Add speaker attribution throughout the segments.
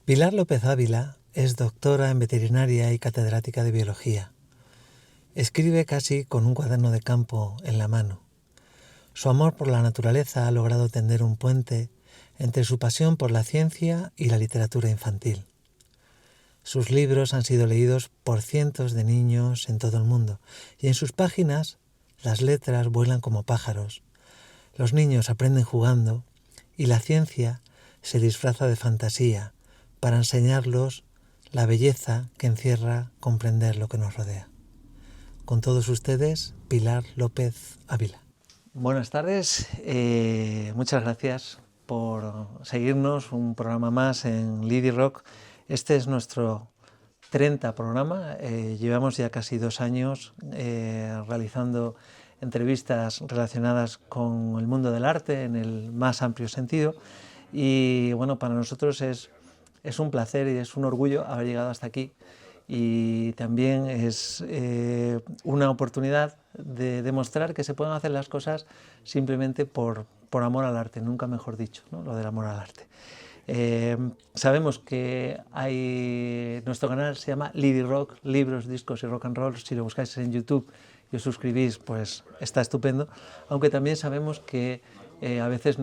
Speaker 1: Pilar López Ávila es doctora en veterinaria y catedrática de biología. Escribe casi con un cuaderno de campo en la mano. Su amor por la naturaleza ha logrado tender un puente entre su pasión por la ciencia y la literatura infantil. Sus libros han sido leídos por cientos de niños en todo el mundo y en sus páginas las letras vuelan como pájaros. Los niños aprenden jugando y la ciencia se disfraza de fantasía para enseñarlos la belleza que encierra comprender lo que nos rodea. Con todos ustedes, Pilar López Ávila. Buenas tardes, muchas gracias por seguirnos un programa más en Lidi Rock. Este es nuestro 30 programa, llevamos ya casi 2 años realizando entrevistas relacionadas con el mundo del arte en el más amplio sentido y bueno, para nosotros es un placer y es un orgullo haber llegado hasta aquí y también es una oportunidad de demostrar que se pueden hacer las cosas simplemente por amor al arte, nunca mejor dicho, ¿no? Lo del amor al arte. Sabemos que nuestro canal se llama Lidi Rock, libros, discos y rock and roll. Si lo buscáis en YouTube y os suscribís, pues está estupendo, aunque también sabemos que a veces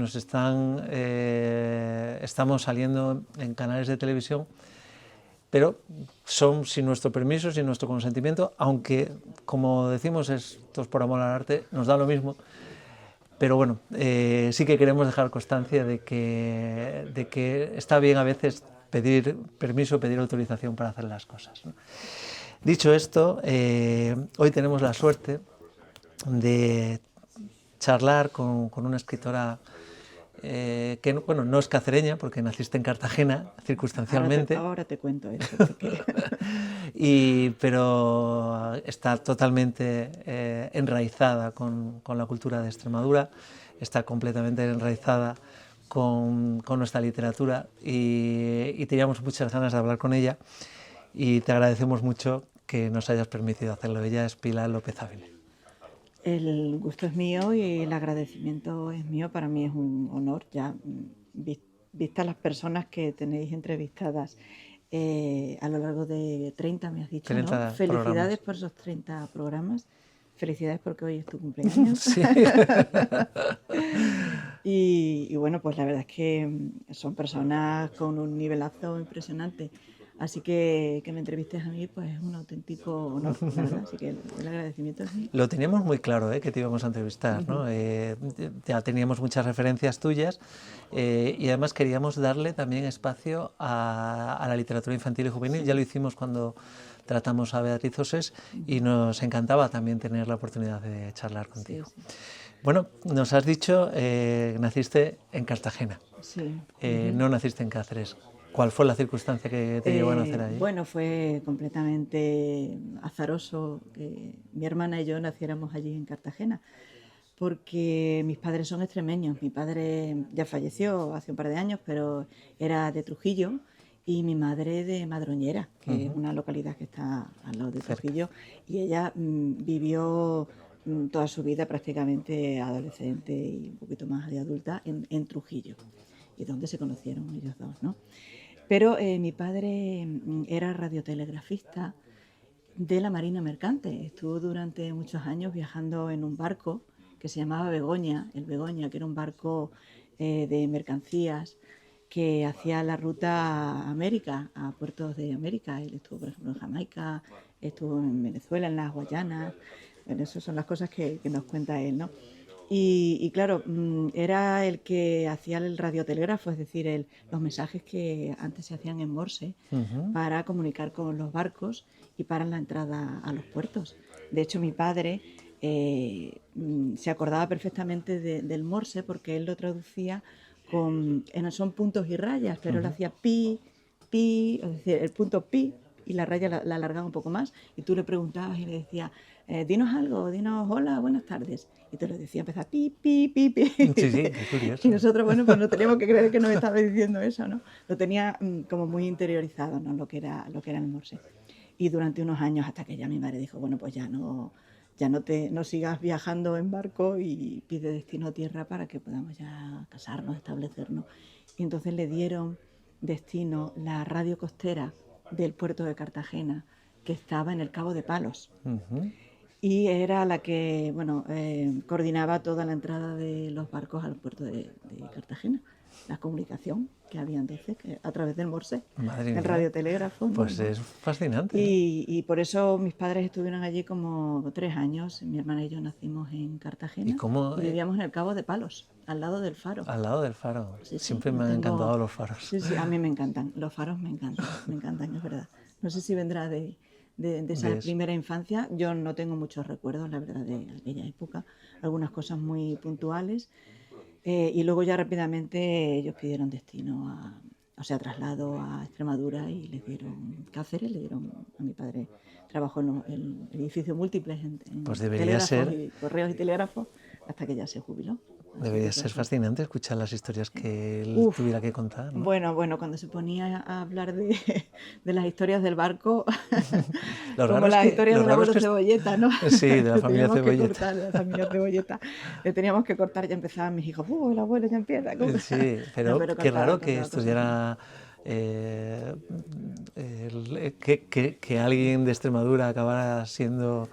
Speaker 1: estamos saliendo en canales de televisión, pero son sin nuestro permiso, sin nuestro consentimiento, aunque, como decimos, esto es por amor al arte, nos da lo mismo. Pero bueno, sí que queremos dejar constancia de que está bien a veces pedir permiso, pedir autorización para hacer las cosas, ¿no? Dicho esto, hoy tenemos la suerte de charlar con una escritora que bueno, no es cacereña porque naciste en Cartagena circunstancialmente.
Speaker 2: Ahora te cuento eso. Porque...
Speaker 1: pero está totalmente enraizada con la cultura de Extremadura, está completamente enraizada con nuestra literatura y teníamos muchas ganas de hablar con ella y te agradecemos mucho que nos hayas permitido hacerlo. Ella es Pilar López Ávila.
Speaker 2: El gusto es mío y el agradecimiento es mío. Para mí es un honor, ya vistas las personas que tenéis entrevistadas a lo largo de 30, me has dicho,
Speaker 1: 30
Speaker 2: ¿no? Felicidades
Speaker 1: programas.
Speaker 2: Por esos 30 programas. Felicidades porque hoy es tu cumpleaños.
Speaker 1: Sí.
Speaker 2: y bueno, pues la verdad es que son personas con un nivelazo impresionante. Así que me entrevistes a mí, pues es un auténtico honor, la verdad. Así que el agradecimiento es mío.
Speaker 1: Lo teníamos muy claro, que te íbamos a entrevistar, ¿no? Ya teníamos muchas referencias tuyas y además queríamos darle también espacio a la literatura infantil y juvenil. Sí. Ya lo hicimos cuando tratamos a Beatriz Osés y nos encantaba también tener la oportunidad de charlar contigo. Sí, sí. Bueno, nos has dicho que naciste en Cartagena,
Speaker 2: sí.
Speaker 1: No naciste en Cáceres. ¿Cuál fue la circunstancia que te llevó a nacer ahí?
Speaker 2: Bueno, fue completamente azaroso que mi hermana y yo naciéramos allí en Cartagena, porque mis padres son extremeños. Mi padre ya falleció hace un par de años, pero era de Trujillo, y mi madre de Madroñera, que es una localidad que está al lado de Trujillo, y ella vivió toda su vida prácticamente adolescente y un poquito más de adulta en Trujillo, y donde se conocieron ellos dos, ¿no? Pero mi padre era radiotelegrafista de la Marina Mercante. Estuvo durante muchos años viajando en un barco que se llamaba Begoña, el Begoña, que era un barco de mercancías que hacía la ruta a América, a puertos de América. Él estuvo, por ejemplo, en Jamaica, estuvo en Venezuela, en las Guayanas. Bueno, esas son las cosas que nos cuenta él, ¿no? Y claro, era el que hacía el radiotelegrafo, es decir, los mensajes que antes se hacían en Morse para comunicar con los barcos y para la entrada a los puertos. De hecho, mi padre se acordaba perfectamente del Morse porque él lo traducía son puntos y rayas, pero él hacía pi, pi, es decir, el punto pi y la raya la alargaba un poco más y tú le preguntabas y le decías, dinos algo, dinos hola, buenas tardes. Y te lo decía, empezaba pi, pi, pi, pi.
Speaker 1: Sí, qué curioso.
Speaker 2: Y nosotros, bueno, pues no teníamos que creer que nos estaba diciendo eso, ¿no? Lo tenía como muy interiorizado, ¿no? Lo que era el Morse. Y durante unos años, hasta que ya mi madre dijo, bueno, pues ya no sigas viajando en barco y pide destino a tierra para que podamos ya casarnos, establecernos. Y entonces le dieron destino la radio costera del puerto de Cartagena, que estaba en el Cabo de Palos. Y era la que, bueno, coordinaba toda la entrada de los barcos al puerto de Cartagena. La comunicación que había entonces, que a través del Morse,
Speaker 1: Madre
Speaker 2: el
Speaker 1: mía.
Speaker 2: radiotelégrafo.
Speaker 1: Pues
Speaker 2: ¿no?
Speaker 1: es fascinante.
Speaker 2: Y por eso mis padres estuvieron allí como 3 años. Mi hermana y yo nacimos en Cartagena
Speaker 1: ¿Y
Speaker 2: vivíamos en el Cabo de Palos, al lado del faro.
Speaker 1: al lado del faro?
Speaker 2: Sí,
Speaker 1: Siempre
Speaker 2: yo
Speaker 1: me han
Speaker 2: tengo...
Speaker 1: encantado los faros.
Speaker 2: Sí, sí, a mí me encantan. Los faros me encantan, es verdad. No sé si vendrá de esa primera infancia. Yo no tengo muchos recuerdos, la verdad, de aquella época. Algunas cosas muy puntuales. Y luego ya rápidamente ellos pidieron destino traslado a Extremadura y les dieron Cáceres, le dieron a mi padre trabajo en edificios múltiples en
Speaker 1: Pues debería
Speaker 2: telégrafos
Speaker 1: ser,
Speaker 2: y correos y telégrafos hasta que ya se jubiló.
Speaker 1: debería ser fascinante escuchar las historias que él
Speaker 2: Uf,
Speaker 1: tuviera que contar, ¿no?
Speaker 2: Bueno, cuando se ponía a hablar de las historias del barco,
Speaker 1: Lo
Speaker 2: como
Speaker 1: raro es
Speaker 2: las
Speaker 1: que,
Speaker 2: historias
Speaker 1: lo
Speaker 2: del
Speaker 1: raro es
Speaker 2: abuelo
Speaker 1: que
Speaker 2: Cebolleta, ¿no?
Speaker 1: sí, de la
Speaker 2: Le
Speaker 1: familia
Speaker 2: teníamos que
Speaker 1: Cebolleta.
Speaker 2: cortar, de la familia Cebolleta. Le teníamos que cortar, ya empezaban mis hijos, el abuelo ya empieza.
Speaker 1: Sí,
Speaker 2: No,
Speaker 1: pero qué
Speaker 2: contaba
Speaker 1: raro que estuviera que alguien de Extremadura acabara siendo...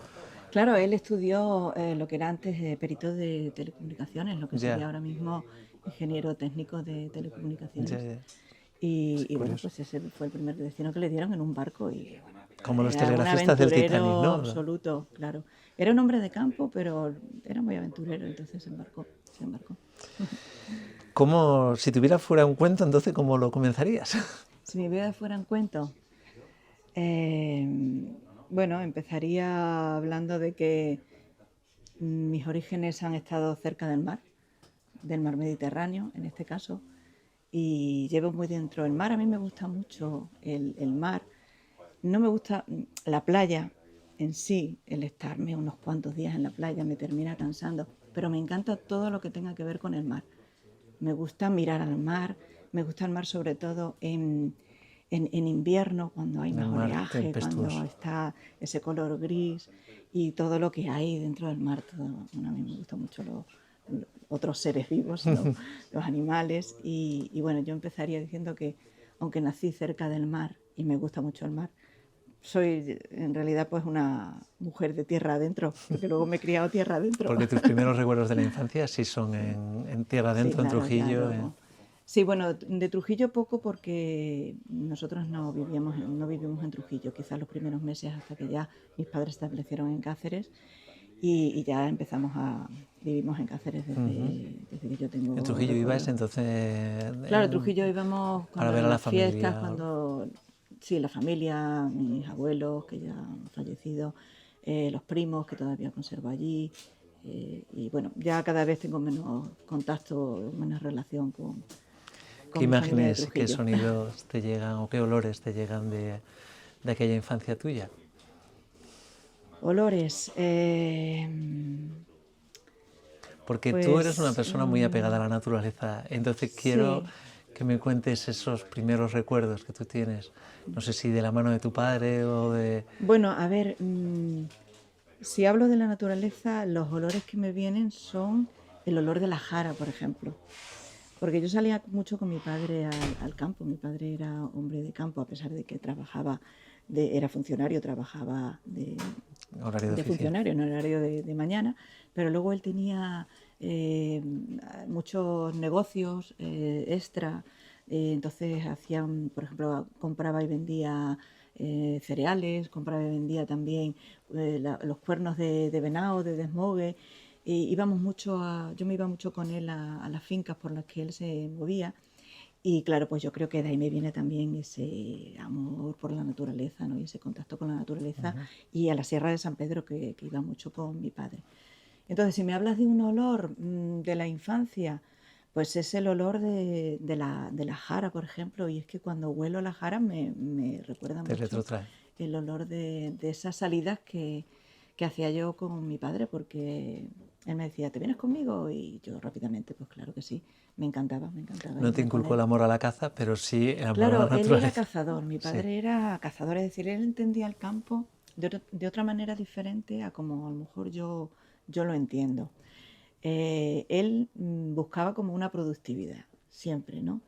Speaker 2: Claro, él estudió lo que era antes perito de telecomunicaciones, lo que sería
Speaker 1: Ya,
Speaker 2: ahora mismo ingeniero técnico de telecomunicaciones.
Speaker 1: ya.
Speaker 2: Y bueno,
Speaker 1: Curioso.
Speaker 2: pues ese fue el primer destino que le dieron en un barco y bueno,
Speaker 1: Como los
Speaker 2: era un
Speaker 1: telegrafistas del Titanic,
Speaker 2: aventurero
Speaker 1: ¿no?
Speaker 2: absoluto, claro. Era un hombre de campo, pero era muy aventurero, entonces se embarcó.
Speaker 1: ¿Cómo, si tuviera fuera un cuento, entonces cómo lo comenzarías?
Speaker 2: Si mi vida fuera un cuento, eh, bueno, empezaría hablando de que mis orígenes han estado cerca del mar Mediterráneo en este caso, y llevo muy dentro el mar. A mí me gusta mucho el mar. No me gusta la playa en sí, el estarme unos cuantos días en la playa me termina cansando, pero me encanta todo lo que tenga que ver con el mar. Me gusta mirar al mar, me gusta el mar sobre todo en invierno, cuando hay más
Speaker 1: El mar
Speaker 2: oleaje, cuando
Speaker 1: tempestuoso.
Speaker 2: está ese color gris y todo lo que hay dentro del mar. Bueno, a mí me gustan mucho los otros seres vivos, los animales. Y bueno, yo empezaría diciendo que aunque nací cerca del mar y me gusta mucho el mar, soy en realidad pues una mujer de tierra adentro, porque luego me he criado tierra adentro.
Speaker 1: Porque tus primeros recuerdos de la infancia sí son en tierra adentro,
Speaker 2: Sí,
Speaker 1: en
Speaker 2: claro, ya
Speaker 1: Trujillo.
Speaker 2: luego. Sí, bueno, de Trujillo poco porque nosotros no vivimos en Trujillo, quizás los primeros meses hasta que ya mis padres se establecieron en Cáceres y ya vivimos en Cáceres desde que yo tengo
Speaker 1: En Trujillo ibas
Speaker 2: recuerdo.
Speaker 1: entonces
Speaker 2: Claro, Trujillo íbamos
Speaker 1: para
Speaker 2: cuando
Speaker 1: ver
Speaker 2: en
Speaker 1: a la
Speaker 2: las fiestas,
Speaker 1: familia.
Speaker 2: sí, la familia, mis abuelos que ya han fallecido, los primos que todavía conservo allí. Y bueno, ya cada vez tengo menos contacto, menos relación
Speaker 1: ¿Qué
Speaker 2: con mi familia de
Speaker 1: imágenes, qué
Speaker 2: Trujillo.
Speaker 1: sonidos te llegan o qué olores te llegan de aquella infancia tuya?
Speaker 2: Olores.
Speaker 1: Porque tú eres una
Speaker 2: Pues
Speaker 1: persona muy apegada a la naturaleza, entonces quiero
Speaker 2: sí.
Speaker 1: que me cuentes esos primeros recuerdos que tú tienes. No sé si de la mano de tu padre o de...
Speaker 2: Bueno, a ver, si hablo de la naturaleza, los olores que me vienen son el olor de la jara, por ejemplo. Porque yo salía mucho con mi padre al campo. Mi padre era hombre de campo, a pesar de que era funcionario, trabajaba
Speaker 1: horario de
Speaker 2: de
Speaker 1: oficina?
Speaker 2: funcionario en horario de mañana, pero luego él tenía muchos negocios extra. Entonces hacían, por ejemplo, compraba y vendía cereales, compraba y vendía también los cuernos de venado, de desmogue. Yo me iba mucho con él a las fincas por las que él se movía. Y claro, pues yo creo que de ahí me viene también ese amor por la naturaleza, ¿no? Y ese contacto con la naturaleza y a la Sierra de San Pedro que iba mucho con mi padre. Entonces, si me hablas de un olor de la infancia, pues es el olor de la jara, por ejemplo, y es que cuando huelo la jara me recuerda
Speaker 1: Te
Speaker 2: mucho
Speaker 1: retrotrae.
Speaker 2: el olor de esas salidas que hacía yo con mi padre, porque él me decía, ¿te vienes conmigo? Y yo rápidamente, pues claro que sí, me encantaba
Speaker 1: No te
Speaker 2: irme con
Speaker 1: inculcó el
Speaker 2: él.
Speaker 1: amor a la caza, pero sí el amor a la
Speaker 2: Claro, él era
Speaker 1: naturaleza.
Speaker 2: cazador, mi
Speaker 1: Sí.
Speaker 2: padre era cazador, es decir, él entendía el campo de otra manera diferente a como a lo mejor yo lo entiendo. Él buscaba como una productividad, siempre, ¿no?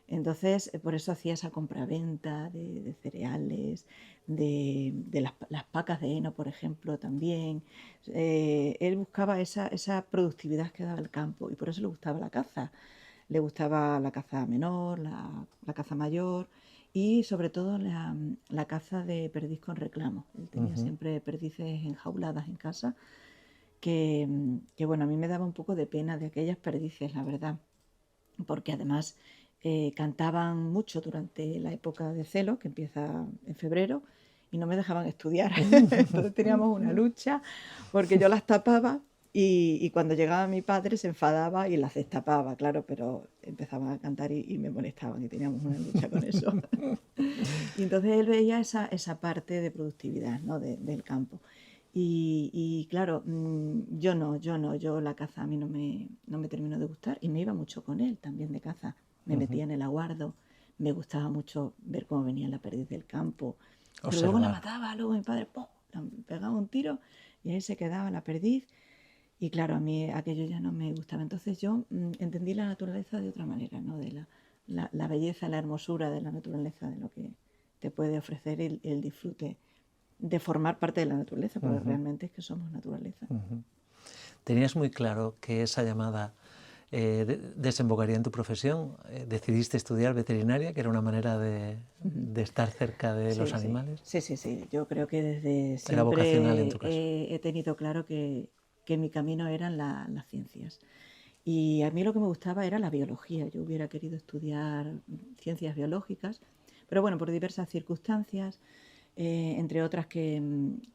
Speaker 2: Entonces, por eso hacía esa compraventa de cereales, de las pacas de heno, por ejemplo, también. Él buscaba esa productividad que daba el campo y por eso le gustaba la caza. Le gustaba la caza menor, la caza mayor y sobre todo la caza de perdiz con reclamo. Él tenía siempre perdices enjauladas en casa que, bueno, a mí me daba un poco de pena de aquellas perdices, la verdad, porque además cantaban mucho durante la época de celo, que empieza en febrero, y no me dejaban estudiar. Entonces teníamos una lucha porque yo las tapaba y cuando llegaba mi padre se enfadaba y las destapaba, claro, pero empezaban a cantar y me molestaban y teníamos una lucha con eso. Y entonces él veía esa parte de productividad, ¿no? Del campo. Y claro, yo la caza a mí no me terminó de gustar y me iba mucho con él también de caza. Me metía en el aguardo, me gustaba mucho ver cómo venía la perdiz del campo, pero luego la
Speaker 1: Observar.
Speaker 2: mataba, luego mi padre ¡pum! La pegaba un tiro y ahí se quedaba la perdiz y claro, a mí aquello ya no me gustaba. Entonces yo entendí la naturaleza de otra manera, ¿no? De la belleza, la hermosura de la naturaleza, de lo que te puede ofrecer el disfrute de formar parte de la naturaleza, porque realmente es que somos naturaleza.
Speaker 1: ¿Tenías muy claro que esa llamada desembocaría en tu profesión? ¿Decidiste estudiar veterinaria, que era una manera de estar cerca de los animales?
Speaker 2: Sí. Yo creo que desde
Speaker 1: Era vocacional en tu
Speaker 2: siempre
Speaker 1: caso.
Speaker 2: he tenido claro que mi camino eran las ciencias. Y a mí lo que me gustaba era la biología. Yo hubiera querido estudiar ciencias biológicas, pero bueno, por diversas circunstancias, entre otras que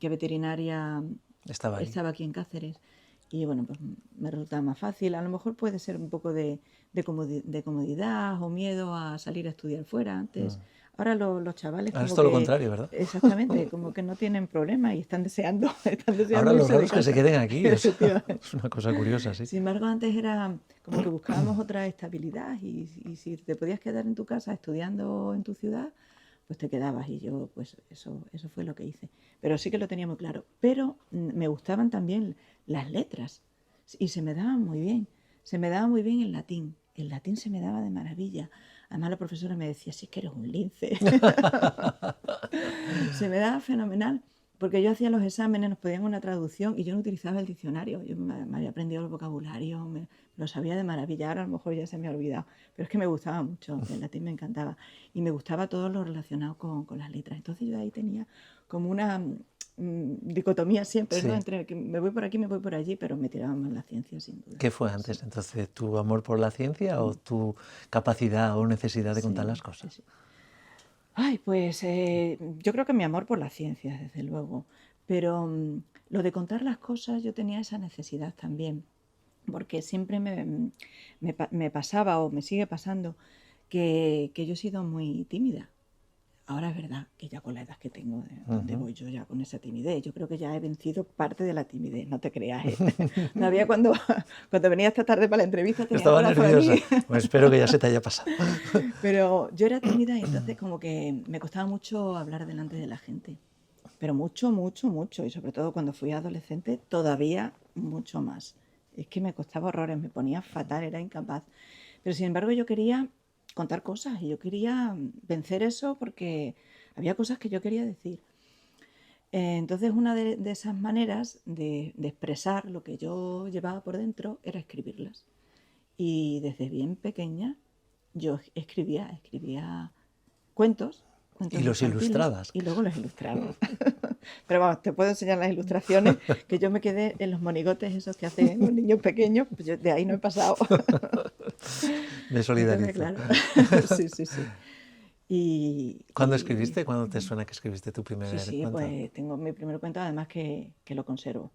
Speaker 2: veterinaria
Speaker 1: Estaba allí.
Speaker 2: estaba aquí en Cáceres y bueno, pues me resultaba más fácil. A lo mejor puede ser un poco de comodidad o miedo a salir a estudiar fuera antes. Ahora los chavales
Speaker 1: Ahora es
Speaker 2: como
Speaker 1: todo lo
Speaker 2: que,
Speaker 1: contrario, ¿verdad?
Speaker 2: exactamente, como que no tienen problema y están deseando, están
Speaker 1: Ahora
Speaker 2: deseando
Speaker 1: lo
Speaker 2: irse
Speaker 1: raro
Speaker 2: de
Speaker 1: es que se
Speaker 2: casa.
Speaker 1: queden aquí.
Speaker 2: Efectivamente.
Speaker 1: Es una cosa curiosa, sí.
Speaker 2: Sin embargo, antes era como que buscábamos otra estabilidad y si te podías quedar en tu casa estudiando en tu ciudad, pues te quedabas y yo pues eso fue lo que hice. Pero sí que lo tenía muy claro. Pero me gustaban también las letras y se me daban muy bien. Se me daba muy bien el latín. El latín se me daba de maravilla. Además la profesora me decía, sí que eres un lince. Se me daba fenomenal. Porque yo hacía los exámenes, nos pedían una traducción y yo no utilizaba el diccionario. Yo me había aprendido el vocabulario, lo sabía de maravilla, ahora a lo mejor ya se me ha olvidado. Pero es que me gustaba mucho, el latín me encantaba. Y me gustaba todo lo relacionado con las letras. Entonces yo ahí tenía como una dicotomía siempre, ¿no?
Speaker 1: Sí.
Speaker 2: Entre que me voy por aquí, me voy por allí, pero me tiraba más la ciencia, sin duda.
Speaker 1: ¿Qué fue antes, entonces? ¿Tu amor por la ciencia o tu capacidad o necesidad de contar las cosas?
Speaker 2: Sí. Ay, pues yo creo que mi amor por la ciencia, desde luego. Pero lo de contar las cosas, yo tenía esa necesidad también, porque siempre me pasaba o me sigue pasando que yo he sido muy tímida. Ahora es verdad que ya con la edad que tengo, ¿dónde voy yo ya con esa timidez? Yo creo que ya he vencido parte de la timidez, no te creas, ¿eh? Todavía cuando venía esta tarde para la entrevista tenía
Speaker 1: Estaba
Speaker 2: corazón aquí.
Speaker 1: nerviosa. Pues espero que ya se te haya pasado.
Speaker 2: Pero yo era tímida y entonces como que me costaba mucho hablar delante de la gente. Pero mucho. Y sobre todo cuando fui adolescente, todavía mucho más. Es que me costaba horrores, me ponía fatal, era incapaz. Pero sin embargo yo quería contar cosas y yo quería vencer eso porque había cosas que yo quería decir. Entonces una de esas maneras de expresar lo que yo llevaba por dentro era escribirlas. Y desde bien pequeña yo escribía cuentos,
Speaker 1: Y
Speaker 2: cuentos
Speaker 1: los
Speaker 2: infantiles
Speaker 1: ilustrabas.
Speaker 2: y luego los ilustraba. Pero vamos, te puedo enseñar las ilustraciones, que yo me quedé en los monigotes esos que hacen los niños pequeños, pues yo de ahí no he pasado.
Speaker 1: Me
Speaker 2: Entonces,
Speaker 1: solidarizo.
Speaker 2: claro, sí. Y,
Speaker 1: ¿Cuándo
Speaker 2: y
Speaker 1: escribiste? ¿Cuándo te suena que escribiste tu primer
Speaker 2: sí,
Speaker 1: cuento?
Speaker 2: pues tengo mi primer cuento, además que lo conservo.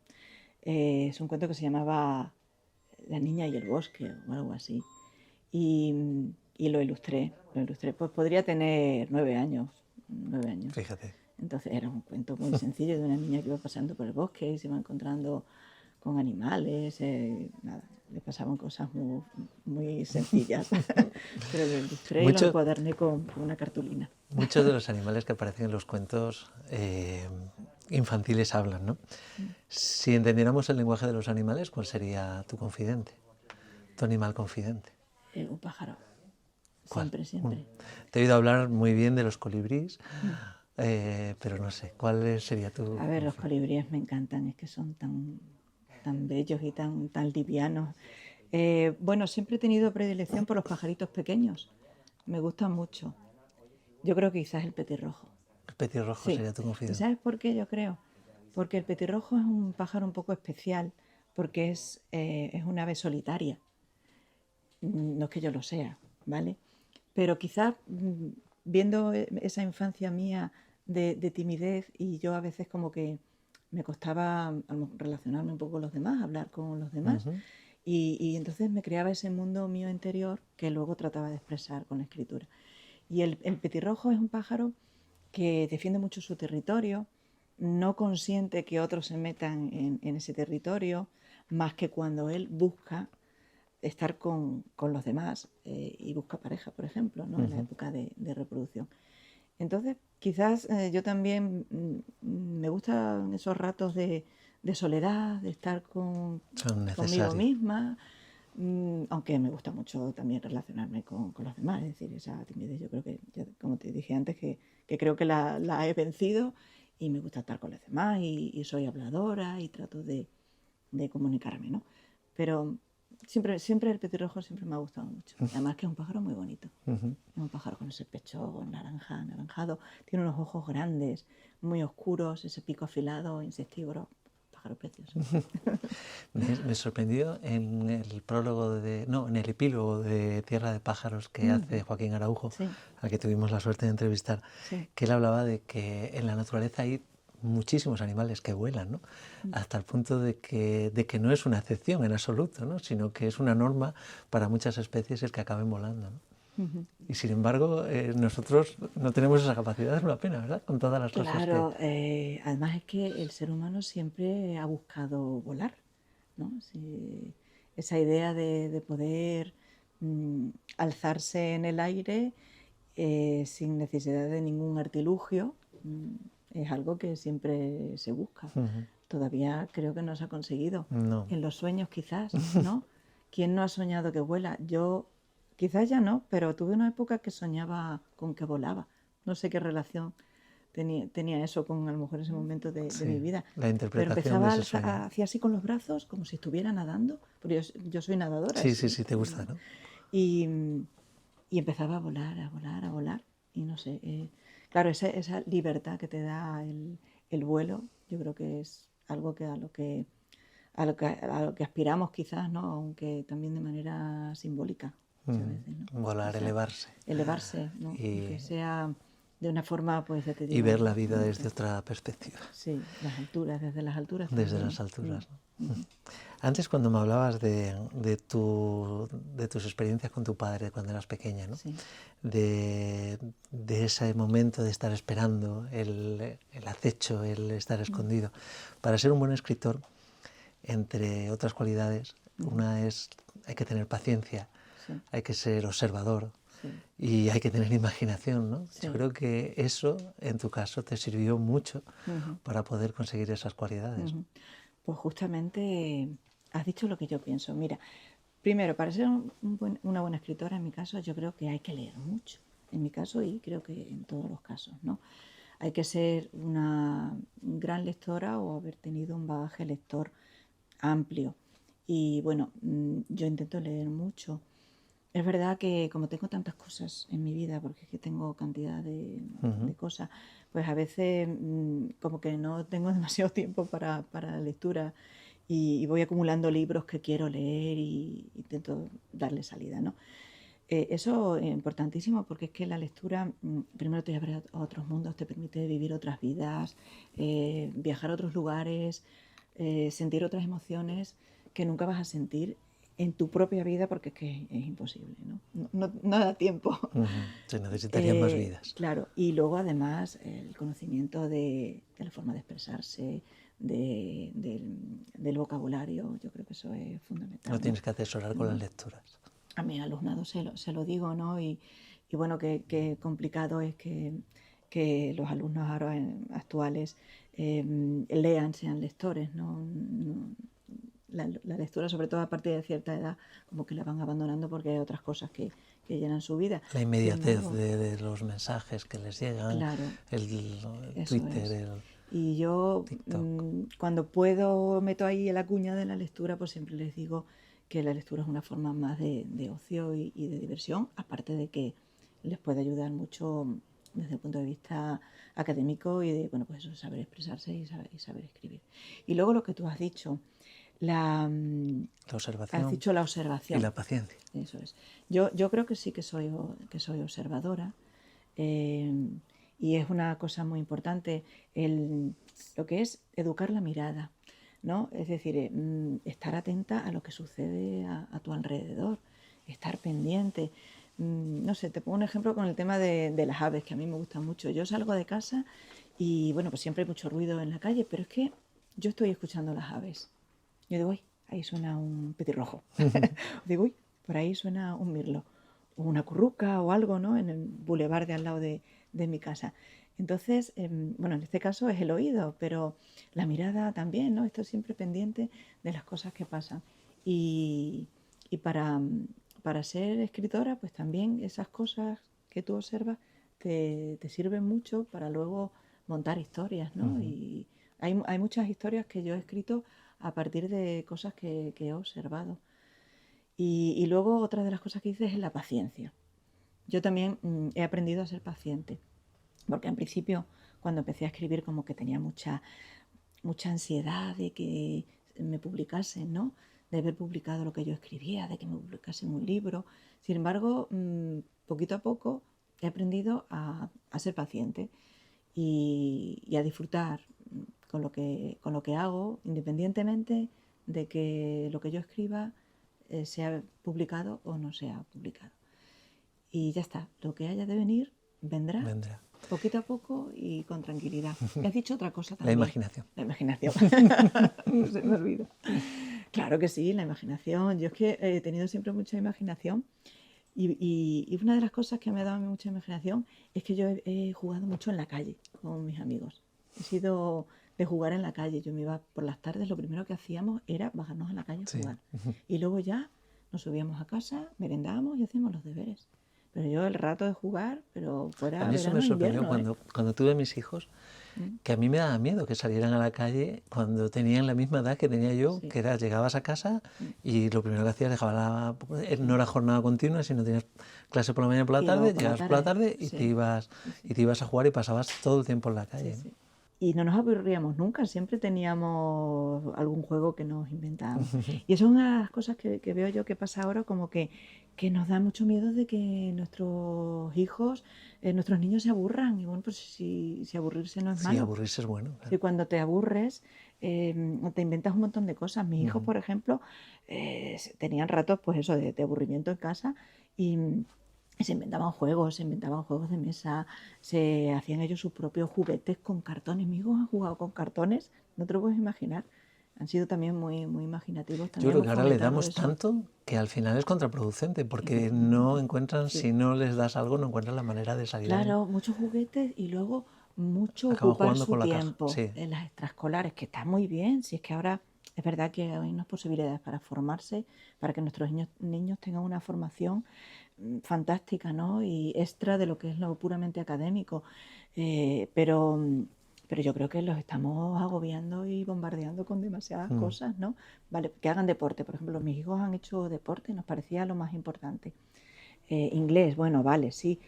Speaker 2: Es un cuento que se llamaba La niña y el bosque o algo así. Y lo ilustré. Pues podría tener 9 años. 9 años.
Speaker 1: Fíjate.
Speaker 2: Entonces era un cuento muy sencillo de una niña que iba pasando por el bosque y se iba encontrando con animales. Nada, le pasaban cosas muy, muy sencillas. Pero lo ilustré y lo
Speaker 1: Mucho-
Speaker 2: encuaderné con una cartulina.
Speaker 1: Muchos de los animales que aparecen en los cuentos infantiles hablan, ¿no? Si entendiéramos el lenguaje de los animales, ¿cuál sería tu confidente? Tu animal confidente.
Speaker 2: Un pájaro.
Speaker 1: ¿Cuál?
Speaker 2: Siempre, siempre.
Speaker 1: Te he oído hablar muy bien de los colibríes, pero no sé, ¿cuál sería tu...?
Speaker 2: A ver, los colibríes me encantan, es que son tan bellos y tan livianos. Bueno, siempre he tenido predilección por los pajaritos pequeños, me gustan mucho. Yo creo que quizás el petirrojo.
Speaker 1: El petirrojo
Speaker 2: Sí.
Speaker 1: sería tu
Speaker 2: ¿Y
Speaker 1: confidente.
Speaker 2: sabes por qué yo creo? Porque el petirrojo es un pájaro un poco especial, porque es una ave solitaria. No es que yo lo sea, ¿vale? Pero quizás viendo esa infancia mía de timidez, y yo a veces como que me costaba relacionarme un poco con los demás, hablar con los demás, y entonces me creaba ese mundo mío interior que luego trataba de expresar con la escritura. Y el petirrojo es un pájaro que defiende mucho su territorio, no consiente que otros se metan en ese territorio, más que cuando él busca estar con los demás y busca pareja, por ejemplo, ¿no? En la época de reproducción. Entonces, quizás yo también me gustan esos ratos de soledad, de estar
Speaker 1: Son
Speaker 2: conmigo
Speaker 1: necesarios.
Speaker 2: misma, aunque me gusta mucho también relacionarme con los demás, es decir, esa timidez yo creo que, ya, como te dije antes, que creo que la he vencido y me gusta estar con los demás y soy habladora y trato de comunicarme, ¿no? Pero siempre el petirrojo siempre me ha gustado mucho. Además que es un pájaro muy bonito. Es un pájaro con ese pecho anaranjado, tiene unos ojos grandes, muy oscuros, ese pico afilado, insectívoro. Pájaro precioso.
Speaker 1: Me sorprendió en el prólogo no, en el epílogo de Tierra de Pájaros que hace Joaquín Araujo,
Speaker 2: Sí.
Speaker 1: al que tuvimos la suerte de entrevistar,
Speaker 2: Sí.
Speaker 1: que él hablaba de que en la naturaleza hay muchísimos animales que vuelan, ¿no? Hasta el punto de que no es una excepción en absoluto, ¿no? Sino que es una norma para muchas especies el que acaben volando, ¿no? Y sin embargo, nosotros no tenemos esa capacidad, es una pena, ¿verdad? Con todas las cosas que...
Speaker 2: Claro, además es que el ser humano siempre ha buscado volar, ¿no? Sí, esa idea de poder alzarse en el aire sin necesidad de ningún artilugio es algo que siempre se busca. Todavía creo que no se ha conseguido.
Speaker 1: No.
Speaker 2: En los sueños quizás, ¿no? ¿Quién no ha soñado que vuela? Yo quizás ya no, pero tuve una época que soñaba con que volaba. No sé qué relación tenía eso con a lo mejor ese momento de mi vida.
Speaker 1: La
Speaker 2: Pero
Speaker 1: interpretación de
Speaker 2: empezaba
Speaker 1: ese sueño.
Speaker 2: hacía así con los brazos, como si estuviera nadando, porque yo soy nadadora.
Speaker 1: Sí, sí, sí, te gusta, ¿no?
Speaker 2: Y, y empezaba a volar, a volar, a volar. Y no sé, claro, esa libertad que te da el vuelo, yo creo que es algo que a lo que aspiramos quizás, ¿no? Aunque también de manera simbólica muchas veces, ¿no?
Speaker 1: Volar,
Speaker 2: Quizás
Speaker 1: elevarse.
Speaker 2: elevarse, ¿no? Aunque sea de una forma, pues ya te
Speaker 1: Y
Speaker 2: digo,
Speaker 1: ver la vida
Speaker 2: bonita.
Speaker 1: desde otra perspectiva.
Speaker 2: Sí, las alturas, desde las alturas
Speaker 1: Desde
Speaker 2: también.
Speaker 1: las alturas, ¿no? Antes, cuando me hablabas de tus experiencias con tu padre cuando eras pequeña, ¿no?
Speaker 2: Sí.
Speaker 1: De ese momento de estar esperando, el acecho, el estar escondido. Para ser un buen escritor, entre otras cualidades, una es, hay que tener paciencia,
Speaker 2: Sí.
Speaker 1: hay que ser observador,
Speaker 2: Sí.
Speaker 1: y hay que tener imaginación, ¿no?
Speaker 2: Sí.
Speaker 1: Yo creo que eso, en tu caso, te sirvió mucho para poder conseguir esas cualidades.
Speaker 2: Pues justamente has dicho lo que yo pienso. Mira, primero, para ser una buena escritora, en mi caso, yo creo que hay que leer mucho. En mi caso y creo que en todos los casos, ¿no? Hay que ser una gran lectora o haber tenido un bagaje lector amplio. Y bueno, yo intento leer mucho. Es verdad que como tengo tantas cosas en mi vida, porque es que tengo cantidad de cosas, pues a veces como que no tengo demasiado tiempo para la lectura y voy acumulando libros que quiero leer y intento darle salida, ¿no? Eso es importantísimo porque es que la lectura primero te abre a otros mundos, te permite vivir otras vidas, viajar a otros lugares, sentir otras emociones que nunca vas a sentir en tu propia vida porque es que es imposible, ¿no? No da tiempo.
Speaker 1: Se necesitarían más vidas.
Speaker 2: Claro, y luego además el conocimiento de la forma de expresarse, del vocabulario, yo creo que eso es fundamental.
Speaker 1: Lo tienes que atesorar con las lecturas.
Speaker 2: A mi alumnado se lo digo, ¿no? Y bueno, qué complicado es que los alumnos ahora actuales lean, sean lectores, ¿no? La lectura, sobre todo a partir de cierta edad, como que la van abandonando porque hay otras cosas que que llenan su vida.
Speaker 1: La inmediatez de los mensajes que les llegan,
Speaker 2: claro,
Speaker 1: el
Speaker 2: eso
Speaker 1: Twitter,
Speaker 2: es.
Speaker 1: el
Speaker 2: Y yo,
Speaker 1: TikTok.
Speaker 2: cuando puedo, meto ahí la cuña de la lectura, pues siempre les digo que la lectura es una forma más de ocio y de diversión, aparte de que les puede ayudar mucho desde el punto de vista académico y de, bueno, pues eso, saber expresarse y saber escribir. Y luego lo que tú has dicho,
Speaker 1: La
Speaker 2: has
Speaker 1: observación
Speaker 2: dicho la
Speaker 1: y
Speaker 2: observación.
Speaker 1: la paciencia.
Speaker 2: Eso es. Yo creo que sí que soy observadora, y es una cosa muy importante lo que es educar la mirada, ¿no? Es decir, estar atenta a lo que sucede a tu alrededor, estar pendiente. No sé, te pongo un ejemplo con el tema de las aves, que a mí me gustan mucho. Yo salgo de casa y, bueno, pues siempre hay mucho ruido en la calle, pero es que yo estoy escuchando las aves. Yo digo, uy, ahí suena un petirrojo. Digo, uy, por ahí suena un mirlo, o una curruca o algo, ¿no? En el bulevar de al lado de mi casa. Entonces, bueno, en este caso es el oído, pero la mirada también, ¿no? Estoy siempre pendiente de las cosas que pasan. Y, y para ser escritora, pues también esas cosas que tú observas te sirven mucho para luego montar historias, ¿no? Y hay muchas historias que yo he escrito a partir de cosas que he observado. Y luego otra de las cosas que dices es la paciencia. Yo también he aprendido a ser paciente, porque en principio cuando empecé a escribir como que tenía mucha ansiedad de que me publicasen, ¿no? De haber publicado lo que yo escribía, de que me publicasen un libro. Sin embargo, poquito a poco he aprendido a ser paciente y a disfrutar con lo que hago, independientemente de que lo que yo escriba sea publicado o no sea publicado. Y ya está, lo que haya de venir, vendrá poquito a poco y con tranquilidad. Y has dicho otra cosa
Speaker 1: La
Speaker 2: también.
Speaker 1: imaginación.
Speaker 2: La imaginación. No se me olvida. Claro que sí, la imaginación. Yo es que he tenido siempre mucha imaginación y una de las cosas que me ha dado a mí mucha imaginación es que yo he jugado mucho en la calle con mis amigos. He sido de jugar en la calle. Yo me iba por las tardes, lo primero que hacíamos era bajarnos a la calle a
Speaker 1: Sí.
Speaker 2: jugar. Y luego ya nos subíamos a casa, merendábamos y hacíamos los deberes. Pero yo el rato de jugar, pero fuera
Speaker 1: A mí eso
Speaker 2: verano
Speaker 1: me
Speaker 2: e
Speaker 1: sorprendió
Speaker 2: invierno,
Speaker 1: cuando tuve mis hijos, que a mí me daba miedo que salieran a la calle cuando tenían la misma edad que tenía yo,
Speaker 2: Sí.
Speaker 1: que era llegabas a casa y lo primero que hacías no era jornada continua, sino tenías clase por la mañana y por la
Speaker 2: Y luego
Speaker 1: tarde,
Speaker 2: por la
Speaker 1: llegabas por la
Speaker 2: tarde,
Speaker 1: tarde y
Speaker 2: sí.
Speaker 1: y te ibas a jugar y pasabas todo el tiempo en la calle.
Speaker 2: Sí, sí. Y no nos aburríamos nunca, siempre teníamos algún juego que nos inventábamos. Y eso es una de las cosas que veo yo que pasa ahora, como que nos da mucho miedo de que nuestros hijos, nuestros niños se aburran. Y bueno, pues si aburrirse no es
Speaker 1: Sí,
Speaker 2: malo.
Speaker 1: aburrirse es bueno.
Speaker 2: Si cuando te aburres, te inventas un montón de cosas. Mis hijos, por ejemplo, tenían ratos, pues eso, de aburrimiento en casa y se inventaban juegos de mesa, se hacían ellos sus propios juguetes con cartones. Mis hijos han jugado con cartones, no te lo puedes imaginar. Han sido también muy, muy imaginativos.
Speaker 1: Yo
Speaker 2: También
Speaker 1: creo que
Speaker 2: hemos
Speaker 1: ahora le
Speaker 2: fomentado
Speaker 1: damos
Speaker 2: eso.
Speaker 1: tanto que al final es contraproducente, porque
Speaker 2: Efectivamente.
Speaker 1: no encuentran,
Speaker 2: Sí.
Speaker 1: si no les das algo, no encuentran la manera de salir ahí.
Speaker 2: Claro, muchos juguetes y luego mucho
Speaker 1: Acaban
Speaker 2: ocupar
Speaker 1: jugando
Speaker 2: su
Speaker 1: con la caja,
Speaker 2: tiempo
Speaker 1: sí.
Speaker 2: en las extraescolares, que está muy bien. Si es que ahora es verdad que hay unas posibilidades para formarse, para que nuestros niños tengan una formación fantástica, ¿no? Y extra de lo que es lo puramente académico. Pero yo creo que los estamos agobiando y bombardeando con demasiadas cosas, ¿no? Vale, que hagan deporte. Por ejemplo, mis hijos han hecho deporte, nos parecía lo más importante. Inglés, bueno, vale, sí,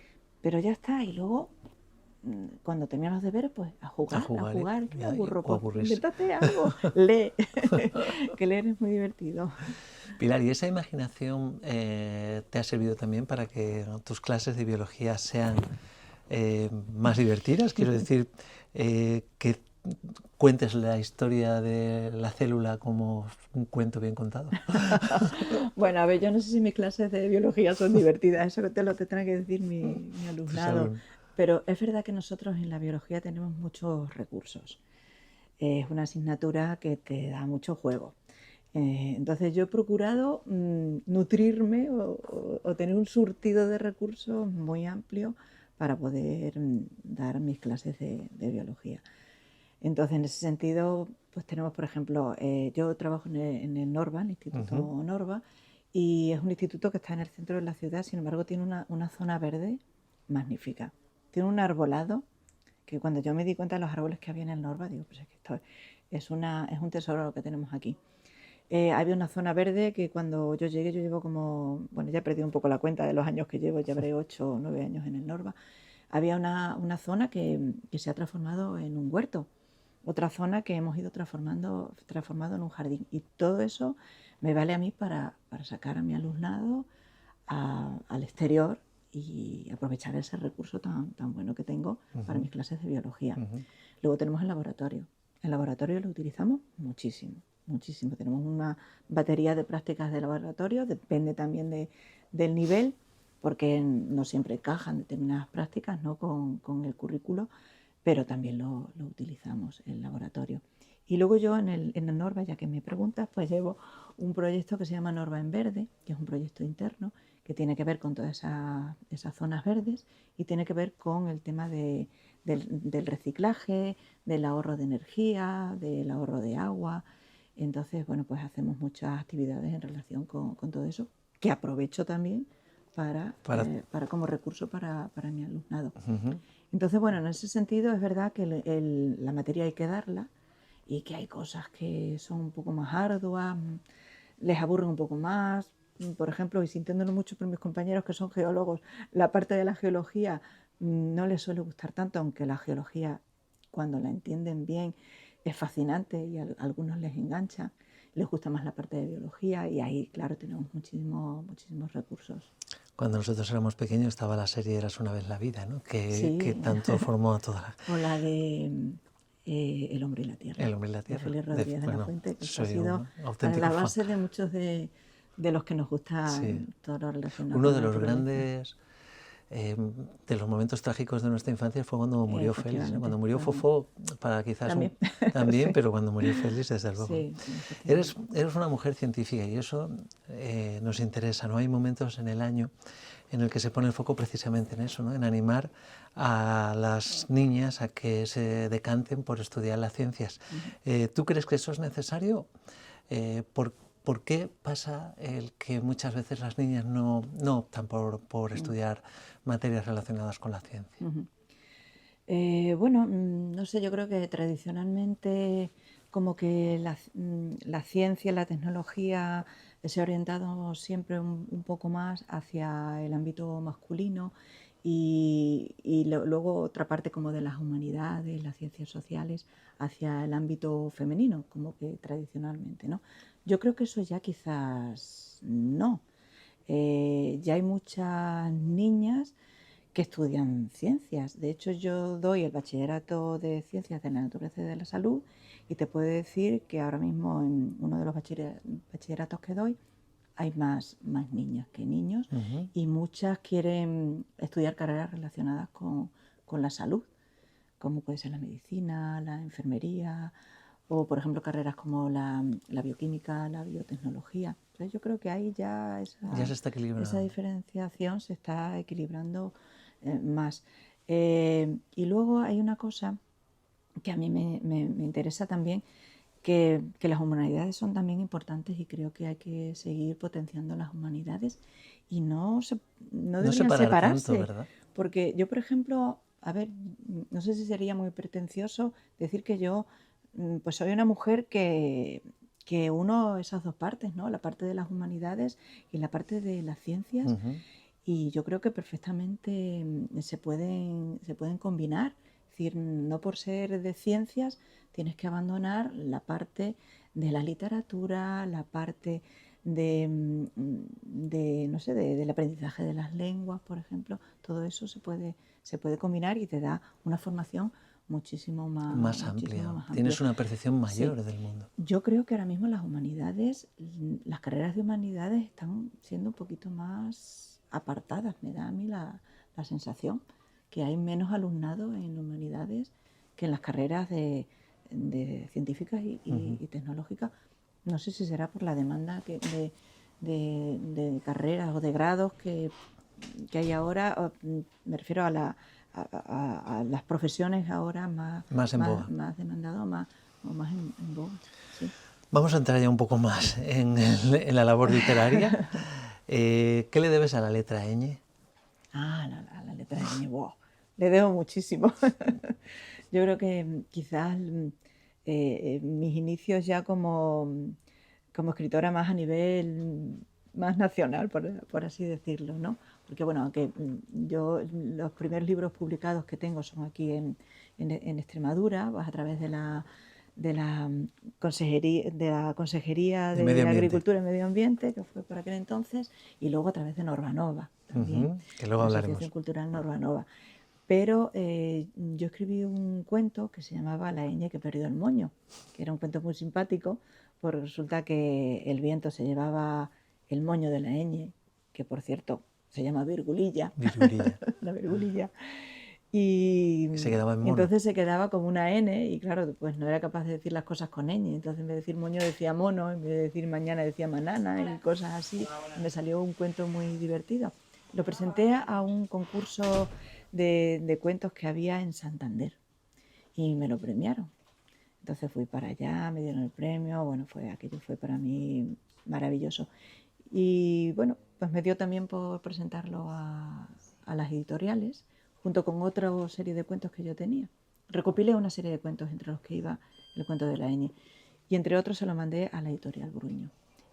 Speaker 2: pero ya está. Y luego, cuando terminan los deberes, pues a
Speaker 1: A
Speaker 2: jugar,
Speaker 1: jugar
Speaker 2: que me
Speaker 1: y
Speaker 2: aburro,
Speaker 1: o
Speaker 2: pues
Speaker 1: aburrirse.
Speaker 2: invéntate algo, lee, que leer es muy divertido.
Speaker 1: Pilar, ¿y esa imaginación te ha servido también para que tus clases de biología sean más divertidas? Quiero decir, que cuentes la historia de la célula como un cuento bien contado.
Speaker 2: Bueno, a ver, yo no sé si mis clases de biología son divertidas, eso que te lo tendrá que decir mi
Speaker 1: Tus
Speaker 2: alumnado,
Speaker 1: alumnos.
Speaker 2: pero es verdad que nosotros en la biología tenemos muchos recursos. Es una asignatura que te da mucho juego. Entonces yo he procurado nutrirme o tener un surtido de recursos muy amplio para poder dar mis clases de biología. Entonces, en ese sentido, pues tenemos, por ejemplo, yo trabajo en el Norva, el Instituto Norva, y es un instituto que está en el centro de la ciudad, sin embargo tiene una zona verde magnífica. Tiene un arbolado que cuando yo me di cuenta de los árboles que había en el Norba, digo, pues es que esto es un tesoro lo que tenemos aquí. Había una zona verde que cuando yo llegué, yo llevo como, bueno, ya he perdido un poco la cuenta de los años que llevo, ya habré 8 o 9 años en el Norba. Había una zona que se ha transformado en un huerto, otra zona que hemos ido transformado en un jardín. Y todo eso me vale a mí para sacar a mi alumnado al exterior y aprovechar ese recurso tan bueno que tengo para mis clases de biología. Luego tenemos el laboratorio. El laboratorio lo utilizamos muchísimo, muchísimo. Tenemos una batería de prácticas de laboratorio, depende también del nivel, porque no siempre encajan determinadas prácticas, ¿no?, con el currículo, pero también lo utilizamos en el laboratorio. Y luego yo en el Norba, ya que me preguntas, pues llevo un proyecto que se llama Norba en Verde, que es un proyecto interno que tiene que ver con todas esas zonas verdes y tiene que ver con el tema del reciclaje, del ahorro de energía, del ahorro de agua. Entonces, bueno, pues hacemos muchas actividades en relación con todo eso, que aprovecho también para como recurso para mi alumnado. Entonces, bueno, en ese sentido es verdad que la materia hay que darla y que hay cosas que son un poco más arduas, les aburren un poco más. Por ejemplo, y sintiéndolo mucho por mis compañeros que son geólogos, la parte de la geología no les suele gustar tanto, aunque la geología, cuando la entienden bien, es fascinante y a algunos les engancha. Les gusta más la parte de biología y ahí, claro, tenemos muchísimos recursos.
Speaker 1: Cuando nosotros éramos pequeños estaba la serie Eras una vez la vida, ¿no? Que tanto formó a toda la...
Speaker 2: O la de El hombre y la tierra.
Speaker 1: El hombre y la tierra.
Speaker 2: De Félix Rodríguez de la Fuente, que eso ha sido la base de muchos de los que nos gusta todo lo relacionado.
Speaker 1: Uno de los grandes... de los momentos trágicos de nuestra infancia fue cuando murió Félix, ¿no? Cuando murió Fofó, para quizás también, sí. Pero cuando murió Félix, desde luego. Sí, eres una mujer científica y eso nos interesa, ¿no? Hay momentos en el año en el que se pone el foco precisamente en eso, ¿no? En animar a las niñas a que se decanten por estudiar las ciencias. ¿Tú crees que eso es necesario? ¿Por qué pasa el que muchas veces las niñas no optan por estudiar materias relacionadas con la ciencia?
Speaker 2: Bueno, no sé, yo creo que tradicionalmente como que la ciencia, la tecnología se ha orientado siempre un poco más hacia el ámbito masculino y luego otra parte como de las humanidades, las ciencias sociales, hacia el ámbito femenino, como que tradicionalmente, ¿no? Yo creo que eso ya quizás no. Ya hay muchas niñas que estudian ciencias. De hecho, yo doy el bachillerato de Ciencias de la Naturaleza y de la Salud y te puedo decir que ahora mismo en uno de los bachilleratos que doy hay más niñas que niños y muchas quieren estudiar carreras relacionadas con la salud, como puede ser la medicina, la enfermería o, por ejemplo, carreras como la bioquímica, la biotecnología. Entonces, yo creo que ahí ya
Speaker 1: se está equilibrando.
Speaker 2: Esa diferenciación se está equilibrando más. Y luego hay una cosa que a mí me interesa también, que las humanidades son también importantes y creo que hay que seguir potenciando las humanidades y no deberían separarse.
Speaker 1: Tanto, ¿verdad?
Speaker 2: Porque yo, por ejemplo, a ver, no sé si sería muy pretencioso decir que yo pues soy una mujer que uno esas dos partes, ¿no? La parte de las humanidades y la parte de las ciencias. Y yo creo que perfectamente se pueden combinar. Es decir, no por ser de ciencias tienes que abandonar la parte de la literatura, la parte del aprendizaje de las lenguas, por ejemplo. Todo eso se puede combinar y te da una formación muchísimo más
Speaker 1: amplia. Tienes una percepción mayor del mundo.
Speaker 2: Yo creo que ahora mismo las carreras de humanidades están siendo un poquito más apartadas. Me da a mí la sensación que hay menos alumnado en humanidades que en las carreras de científicas y tecnológicas. No sé si será por la demanda de carreras o de grados que hay ahora. Me refiero a las profesiones ahora más
Speaker 1: en boga.
Speaker 2: Más demandadas o más en boga. Sí.
Speaker 1: Vamos a entrar ya un poco más en la labor literaria. ¿Qué le debes a la letra ñ?
Speaker 2: La letra ñ, wow. Le debo muchísimo. Yo creo que quizás mis inicios ya como escritora más a nivel más nacional, por así decirlo, ¿no? Porque bueno, aunque yo los primeros libros publicados que tengo son aquí en Extremadura, pues a través de la Consejería
Speaker 1: De Medio
Speaker 2: de
Speaker 1: Ambiente.
Speaker 2: Agricultura y Medio Ambiente, que fue por aquel entonces, y luego a través de Norbanova también,
Speaker 1: Que luego
Speaker 2: la
Speaker 1: hablaremos.
Speaker 2: Asociación Cultural Norbanova. Pero yo escribí un cuento que se llamaba La ñ que perdió el moño, que era un cuento muy simpático, porque resulta que el viento se llevaba el moño de la ñ, que por cierto se llama virgulilla,
Speaker 1: Virgulilla.
Speaker 2: la virgulilla, y
Speaker 1: Se quedaba en mono.
Speaker 2: entonces se quedaba como una N y claro, pues no era capaz de decir las cosas con ñ, entonces en vez de decir moño decía mono, en vez de decir mañana decía manana y cosas así. Me salió un cuento muy divertido. Lo presenté a un concurso de cuentos que había en Santander y me lo premiaron. Entonces fui para allá, me dieron el premio, bueno, aquello fue para mí maravilloso. Y bueno, pues me dio también por presentarlo a las editoriales, junto con otra serie de cuentos que yo tenía. Recopilé una serie de cuentos entre los que iba el cuento de la ñ. Y entre otros se lo mandé a la editorial Bruño.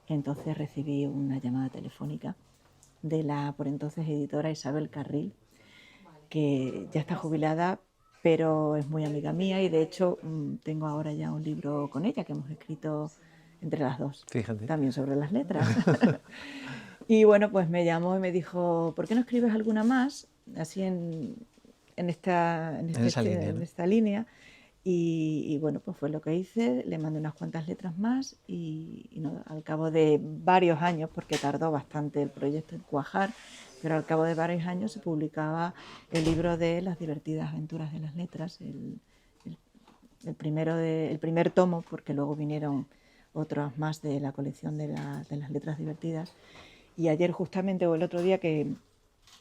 Speaker 2: Entonces recibí una llamada telefónica de la por entonces editora Isabel Carril, que ya está jubilada, pero es muy amiga mía y de hecho tengo ahora ya un libro con ella que hemos escrito entre las dos.
Speaker 1: Fíjate.
Speaker 2: También sobre las letras. Y bueno, pues me llamó y me dijo, ¿por qué no escribes alguna más? Así en esta línea. Y bueno, pues fue lo que hice, le mandé unas cuantas letras más y no, al cabo de varios años, porque tardó bastante el proyecto en cuajar, pero al cabo de varios años se publicaba el libro de Las divertidas aventuras de las letras, el primer tomo, porque luego vinieron otros más de la colección de las letras divertidas. Y ayer justamente, o el otro día que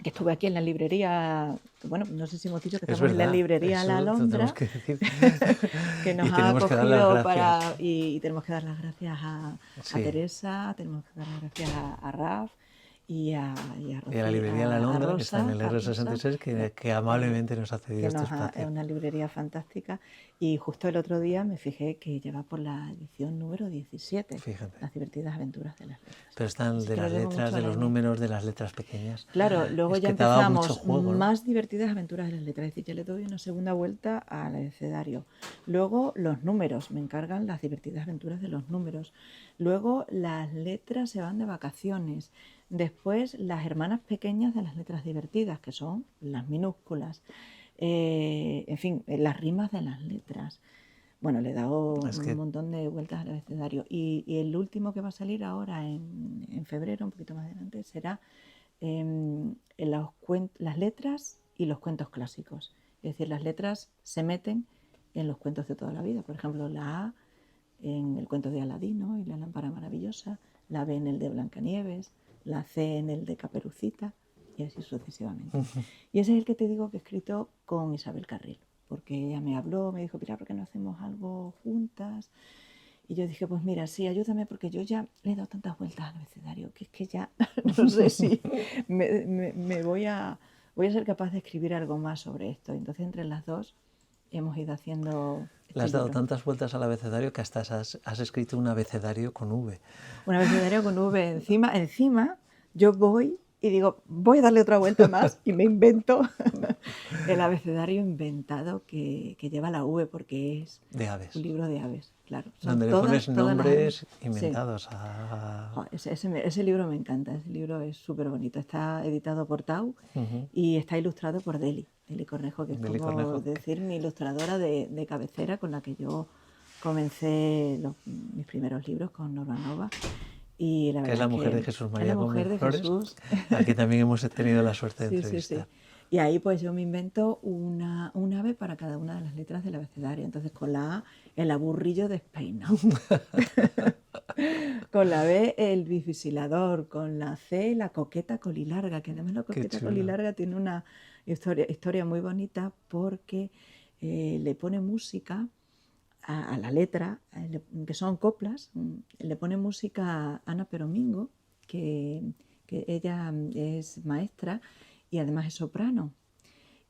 Speaker 2: estuve aquí en la librería, bueno, no sé si hemos dicho que estamos en la librería La Alondra,
Speaker 1: que, decir.
Speaker 2: que nos ha acogido y tenemos que dar las gracias a Teresa, tenemos que dar las gracias a Raf y a Rocío,
Speaker 1: y a la librería La Alondra,
Speaker 2: Rosa,
Speaker 1: que está en el R66, que amablemente nos ha cedido este espacio.
Speaker 2: Es una librería fantástica. Y justo el otro día me fijé que lleva por la edición número 17,
Speaker 1: Fíjate.
Speaker 2: Las divertidas aventuras de las letras.
Speaker 1: Pero están de las letras, de los números, de las letras pequeñas.
Speaker 2: Claro, luego ya empezamos más divertidas aventuras de las letras. Es decir, ya le doy una segunda vuelta al abecedario. Luego los números, me encargan las divertidas aventuras de los números. Luego las letras se van de vacaciones. Después las hermanas pequeñas de las letras divertidas, que son las minúsculas. En fin, las rimas de las letras. Bueno, le he dado un montón de vueltas al abecedario. Y el último que va a salir ahora en febrero, un poquito más adelante, será las letras y los cuentos clásicos. Es decir, las letras se meten en los cuentos de toda la vida. Por ejemplo, la A en el cuento de Aladino y la lámpara maravillosa, la B en el de Blancanieves, la C en el de Caperucita y así sucesivamente. Y ese es el que te digo que he escrito con Isabel Carril, porque ella me habló, me dijo, Pilar, ¿por qué no hacemos algo juntas? Y yo dije, pues mira, sí, ayúdame porque yo ya le he dado tantas vueltas al abecedario que es que ya no sé si me voy a ser capaz de escribir algo más sobre esto. Entonces entre las dos hemos ido haciendo...
Speaker 1: Le has dado tantas vueltas al abecedario que hasta has escrito un abecedario con V.
Speaker 2: Un abecedario con V. Encima yo voy y digo, voy a darle otra vuelta más y me invento el abecedario inventado que lleva la V porque es
Speaker 1: de aves.
Speaker 2: Un libro de aves, claro.
Speaker 1: Donde le pones nombres inventados. Sí.
Speaker 2: Ese libro me encanta, ese libro es súper bonito. Está editado por Tau y está ilustrado por Deli Cornejo, que es como decir mi ilustradora de cabecera con la que yo comencé mis primeros libros con Norbanova. Y la verdad
Speaker 1: que es la mujer de Jesús María Gómez Flores,
Speaker 2: Jesús.
Speaker 1: Aquí también hemos tenido la suerte de entrevistar.
Speaker 2: Sí. Y ahí pues yo me invento un ave para cada una de las letras del abecedario. Entonces con la A, el aburrillo despeinado. Con la B, el bifusilador. Con la C, la coqueta colilarga, que además la coqueta colilarga tiene una historia muy bonita porque le pone música a la letra, que son coplas, le pone música a Ana Peromingo, que ella es maestra y además es soprano.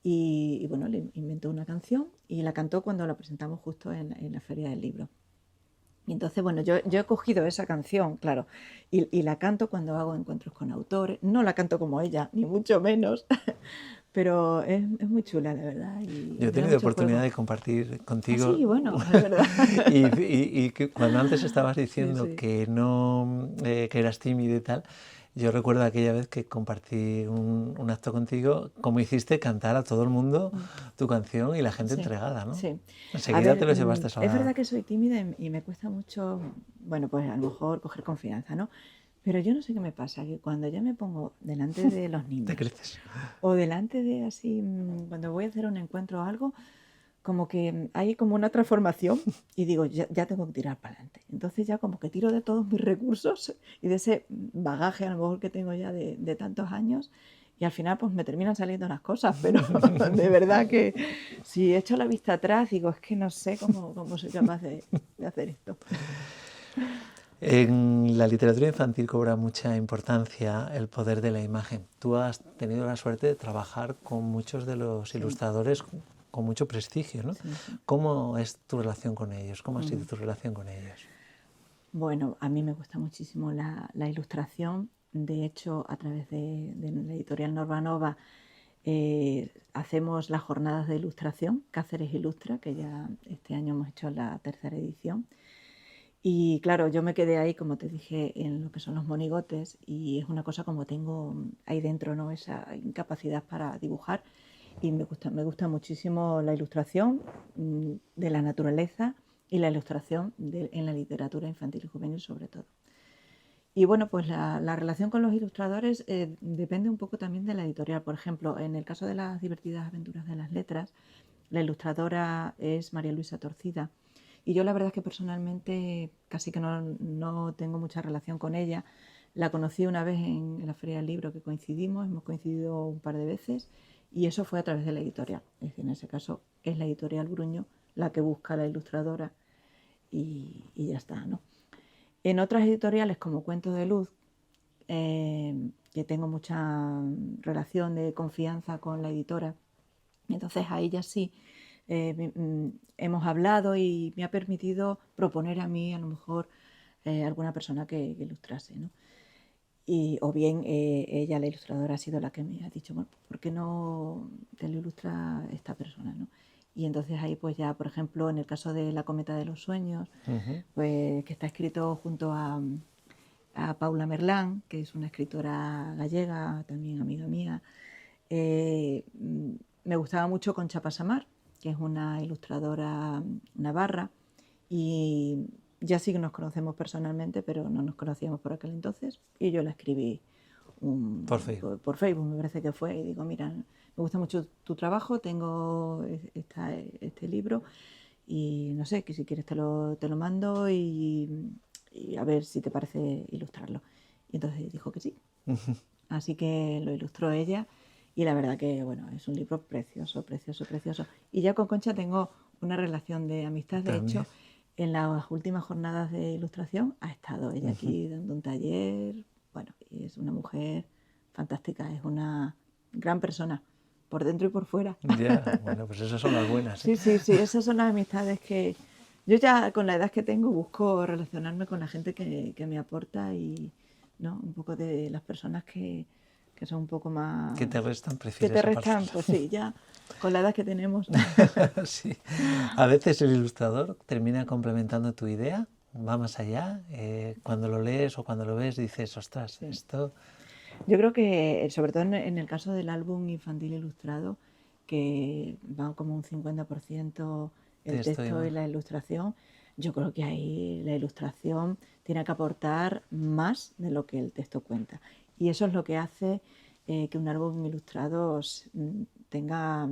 Speaker 2: Y bueno, le inventó una canción y la cantó cuando la presentamos justo en la Feria del Libro. Y entonces, bueno, yo he cogido esa canción, claro, y la canto cuando hago encuentros con autores. No la canto como ella, ni mucho menos, pero es muy chula, la verdad. Y
Speaker 1: Yo he
Speaker 2: me da
Speaker 1: tenido
Speaker 2: mucho
Speaker 1: oportunidad
Speaker 2: juego.
Speaker 1: de compartir
Speaker 2: Ah,
Speaker 1: contigo
Speaker 2: sí, bueno, es verdad.
Speaker 1: y que cuando antes estabas
Speaker 2: Sí,
Speaker 1: diciendo
Speaker 2: sí.
Speaker 1: que no, que eras tímido y tal, yo recuerdo aquella vez que compartí un acto contigo, como hiciste cantar a todo el mundo tu canción y la gente
Speaker 2: Sí,
Speaker 1: entregada, ¿no?
Speaker 2: sí. A
Speaker 1: Enseguida te
Speaker 2: ver,
Speaker 1: lo llevaste
Speaker 2: es
Speaker 1: a...
Speaker 2: verdad que soy tímida y me cuesta mucho, bueno, pues a lo mejor coger confianza, ¿no? Pero yo no sé qué me pasa, que cuando ya me pongo delante de los
Speaker 1: Te
Speaker 2: niños
Speaker 1: creces.
Speaker 2: o delante de así, cuando voy a hacer un encuentro o algo, como que hay como una transformación y digo, ya tengo que tirar para adelante. Entonces ya como que tiro de todos mis recursos y de ese bagaje a lo mejor que tengo ya de tantos años y al final pues me terminan saliendo las cosas, pero de verdad que si echo la vista atrás digo, es que no sé cómo soy capaz de hacer esto.
Speaker 1: En la literatura infantil cobra mucha importancia el poder de la imagen. Tú has tenido la suerte de trabajar con muchos de los
Speaker 2: Sí,
Speaker 1: ilustradores con mucho prestigio, ¿no?
Speaker 2: sí, sí.
Speaker 1: ¿Cómo es tu relación con ellos? ¿Cómo ha sido tu relación con ellos?
Speaker 2: Bueno, a mí me gusta muchísimo la ilustración. De hecho, a través de la editorial Norbanova hacemos las jornadas de ilustración, Cáceres Ilustra, que ya este año hemos hecho la tercera edición. Y claro, yo me quedé ahí, como te dije, en lo que son los monigotes y es una cosa como tengo ahí dentro, ¿no? Esa incapacidad para dibujar y me gusta muchísimo la ilustración de la naturaleza y la ilustración en la literatura infantil y juvenil sobre todo. Y bueno, pues la relación con los ilustradores depende un poco también de la editorial. Por ejemplo, en el caso de las divertidas aventuras de las letras, la ilustradora es María Luisa Torcida. Y yo la verdad es que personalmente casi que no tengo mucha relación con ella. La conocí una vez en la Feria del Libro que coincidimos, hemos coincidido un par de veces y eso fue a través de la editorial. Es decir, en ese caso es la editorial Bruño la que busca a la ilustradora y ya está, ¿no? En otras editoriales como Cuento de Luz, que tengo mucha relación de confianza con la editora, entonces ahí ya sí hemos hablado y me ha permitido proponer a mí a lo mejor alguna persona que ilustrase, ¿no? Y, o bien ella, la ilustradora, ha sido la que me ha dicho, bueno, ¿por qué no te lo ilustra esta persona, ¿no? Y entonces ahí pues ya, por ejemplo, en el caso de La cometa de los sueños, pues que está escrito junto a Paula Merlán, que es una escritora gallega, también amiga mía. Me gustaba mucho Concha Pasamar, que es una ilustradora navarra, y ya sí que nos conocemos personalmente, pero no nos conocíamos por aquel entonces, y yo la escribí
Speaker 1: Por Facebook.
Speaker 2: por Facebook, me parece que fue, y digo, mira, me gusta mucho tu trabajo, tengo este libro, y no sé, que si quieres te lo mando y a ver si te parece ilustrarlo. Y entonces dijo que sí. Así que lo ilustró ella y la verdad que, bueno, es un libro precioso, precioso, precioso. Y ya con Concha tengo una relación de amistad. De
Speaker 1: También.
Speaker 2: hecho, en las últimas jornadas de ilustración ha estado ella aquí dando un taller. Bueno, y es una mujer fantástica, es una gran persona, por dentro y por fuera.
Speaker 1: Ya, bueno, pues esas son las buenas, ¿eh?
Speaker 2: Sí, sí, sí, esas son las amistades que yo ya con la edad que tengo busco relacionarme con la gente que me aporta y, ¿no? Un poco de las personas que son un poco
Speaker 1: Que te
Speaker 2: más...
Speaker 1: restan,
Speaker 2: que
Speaker 1: prefieres
Speaker 2: te restan,
Speaker 1: apartarlas.
Speaker 2: pues sí, ya con la edad que tenemos.
Speaker 1: Sí. A veces el ilustrador termina complementando tu idea, va más allá. Cuando lo lees o cuando lo ves dices, ostras,
Speaker 2: Sí.
Speaker 1: esto
Speaker 2: Yo creo que, sobre todo en el caso del álbum infantil ilustrado, que va como un 50% el
Speaker 1: texto y
Speaker 2: texto y
Speaker 1: más.
Speaker 2: la ilustración, yo creo que ahí la ilustración tiene que aportar más de lo que el texto cuenta. Y eso es lo que hace que un álbum ilustrado tenga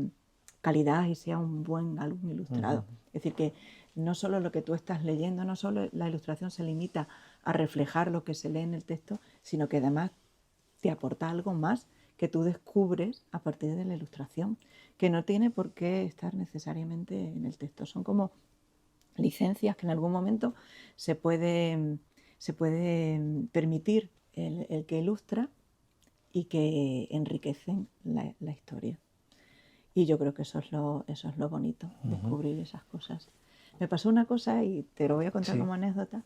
Speaker 2: calidad y sea un buen álbum ilustrado. Es decir, que no solo lo que tú estás leyendo, no solo la ilustración se limita a reflejar lo que se lee en el texto, sino que además te aporta algo más que tú descubres a partir de la ilustración, que no tiene por qué estar necesariamente en el texto. Son como licencias que en algún momento se puede, se puede permitir el que ilustra y que enriquecen la historia. Y yo creo que eso es lo bonito, descubrir esas cosas. Me pasó una cosa, y te lo voy a contar como anécdota,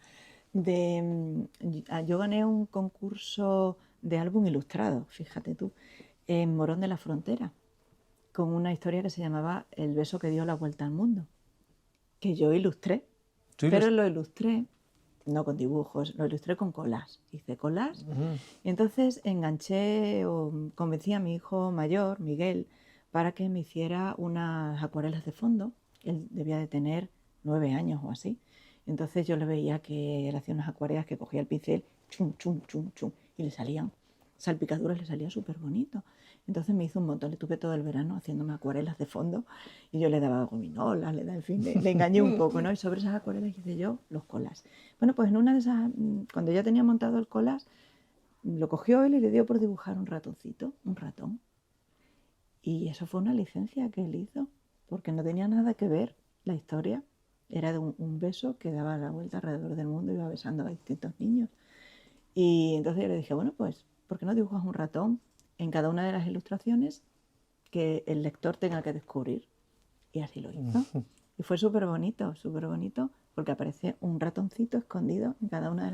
Speaker 2: yo gané un concurso de álbum ilustrado, fíjate tú, en Morón de la Frontera, con una historia que se llamaba El beso que dio la vuelta al mundo, que yo ilustré, pero lo ilustré no con dibujos, lo ilustré con collage. Hice collage y entonces enganché o convencí a mi hijo mayor, Miguel, para que me hiciera unas acuarelas de fondo. Él debía de tener 9 años o así. Entonces yo le veía que él hacía unas acuarelas que cogía el pincel, chum, chum, chum, chum, y le salían salpicaduras, le salía súper bonito. Entonces me hizo un montón, le tuve todo el verano haciéndome acuarelas de fondo y yo le daba gominolas, en fin, le engañé un poco, ¿no? Y sobre esas acuarelas hice yo los collages. Bueno, pues en una de esas, cuando ya tenía montado el collage, lo cogió él y le dio por dibujar un ratoncito, un ratón. Y eso fue una licencia que él hizo, porque no tenía nada que ver la historia. Era de un beso que daba la vuelta alrededor del mundo y iba besando a distintos niños. Y entonces yo le dije, bueno, pues, ¿por qué no dibujas un ratón en cada una de las ilustraciones que el lector tenga que descubrir? Y así lo hizo. Y fue súper bonito, porque aparece un ratoncito escondido en cada una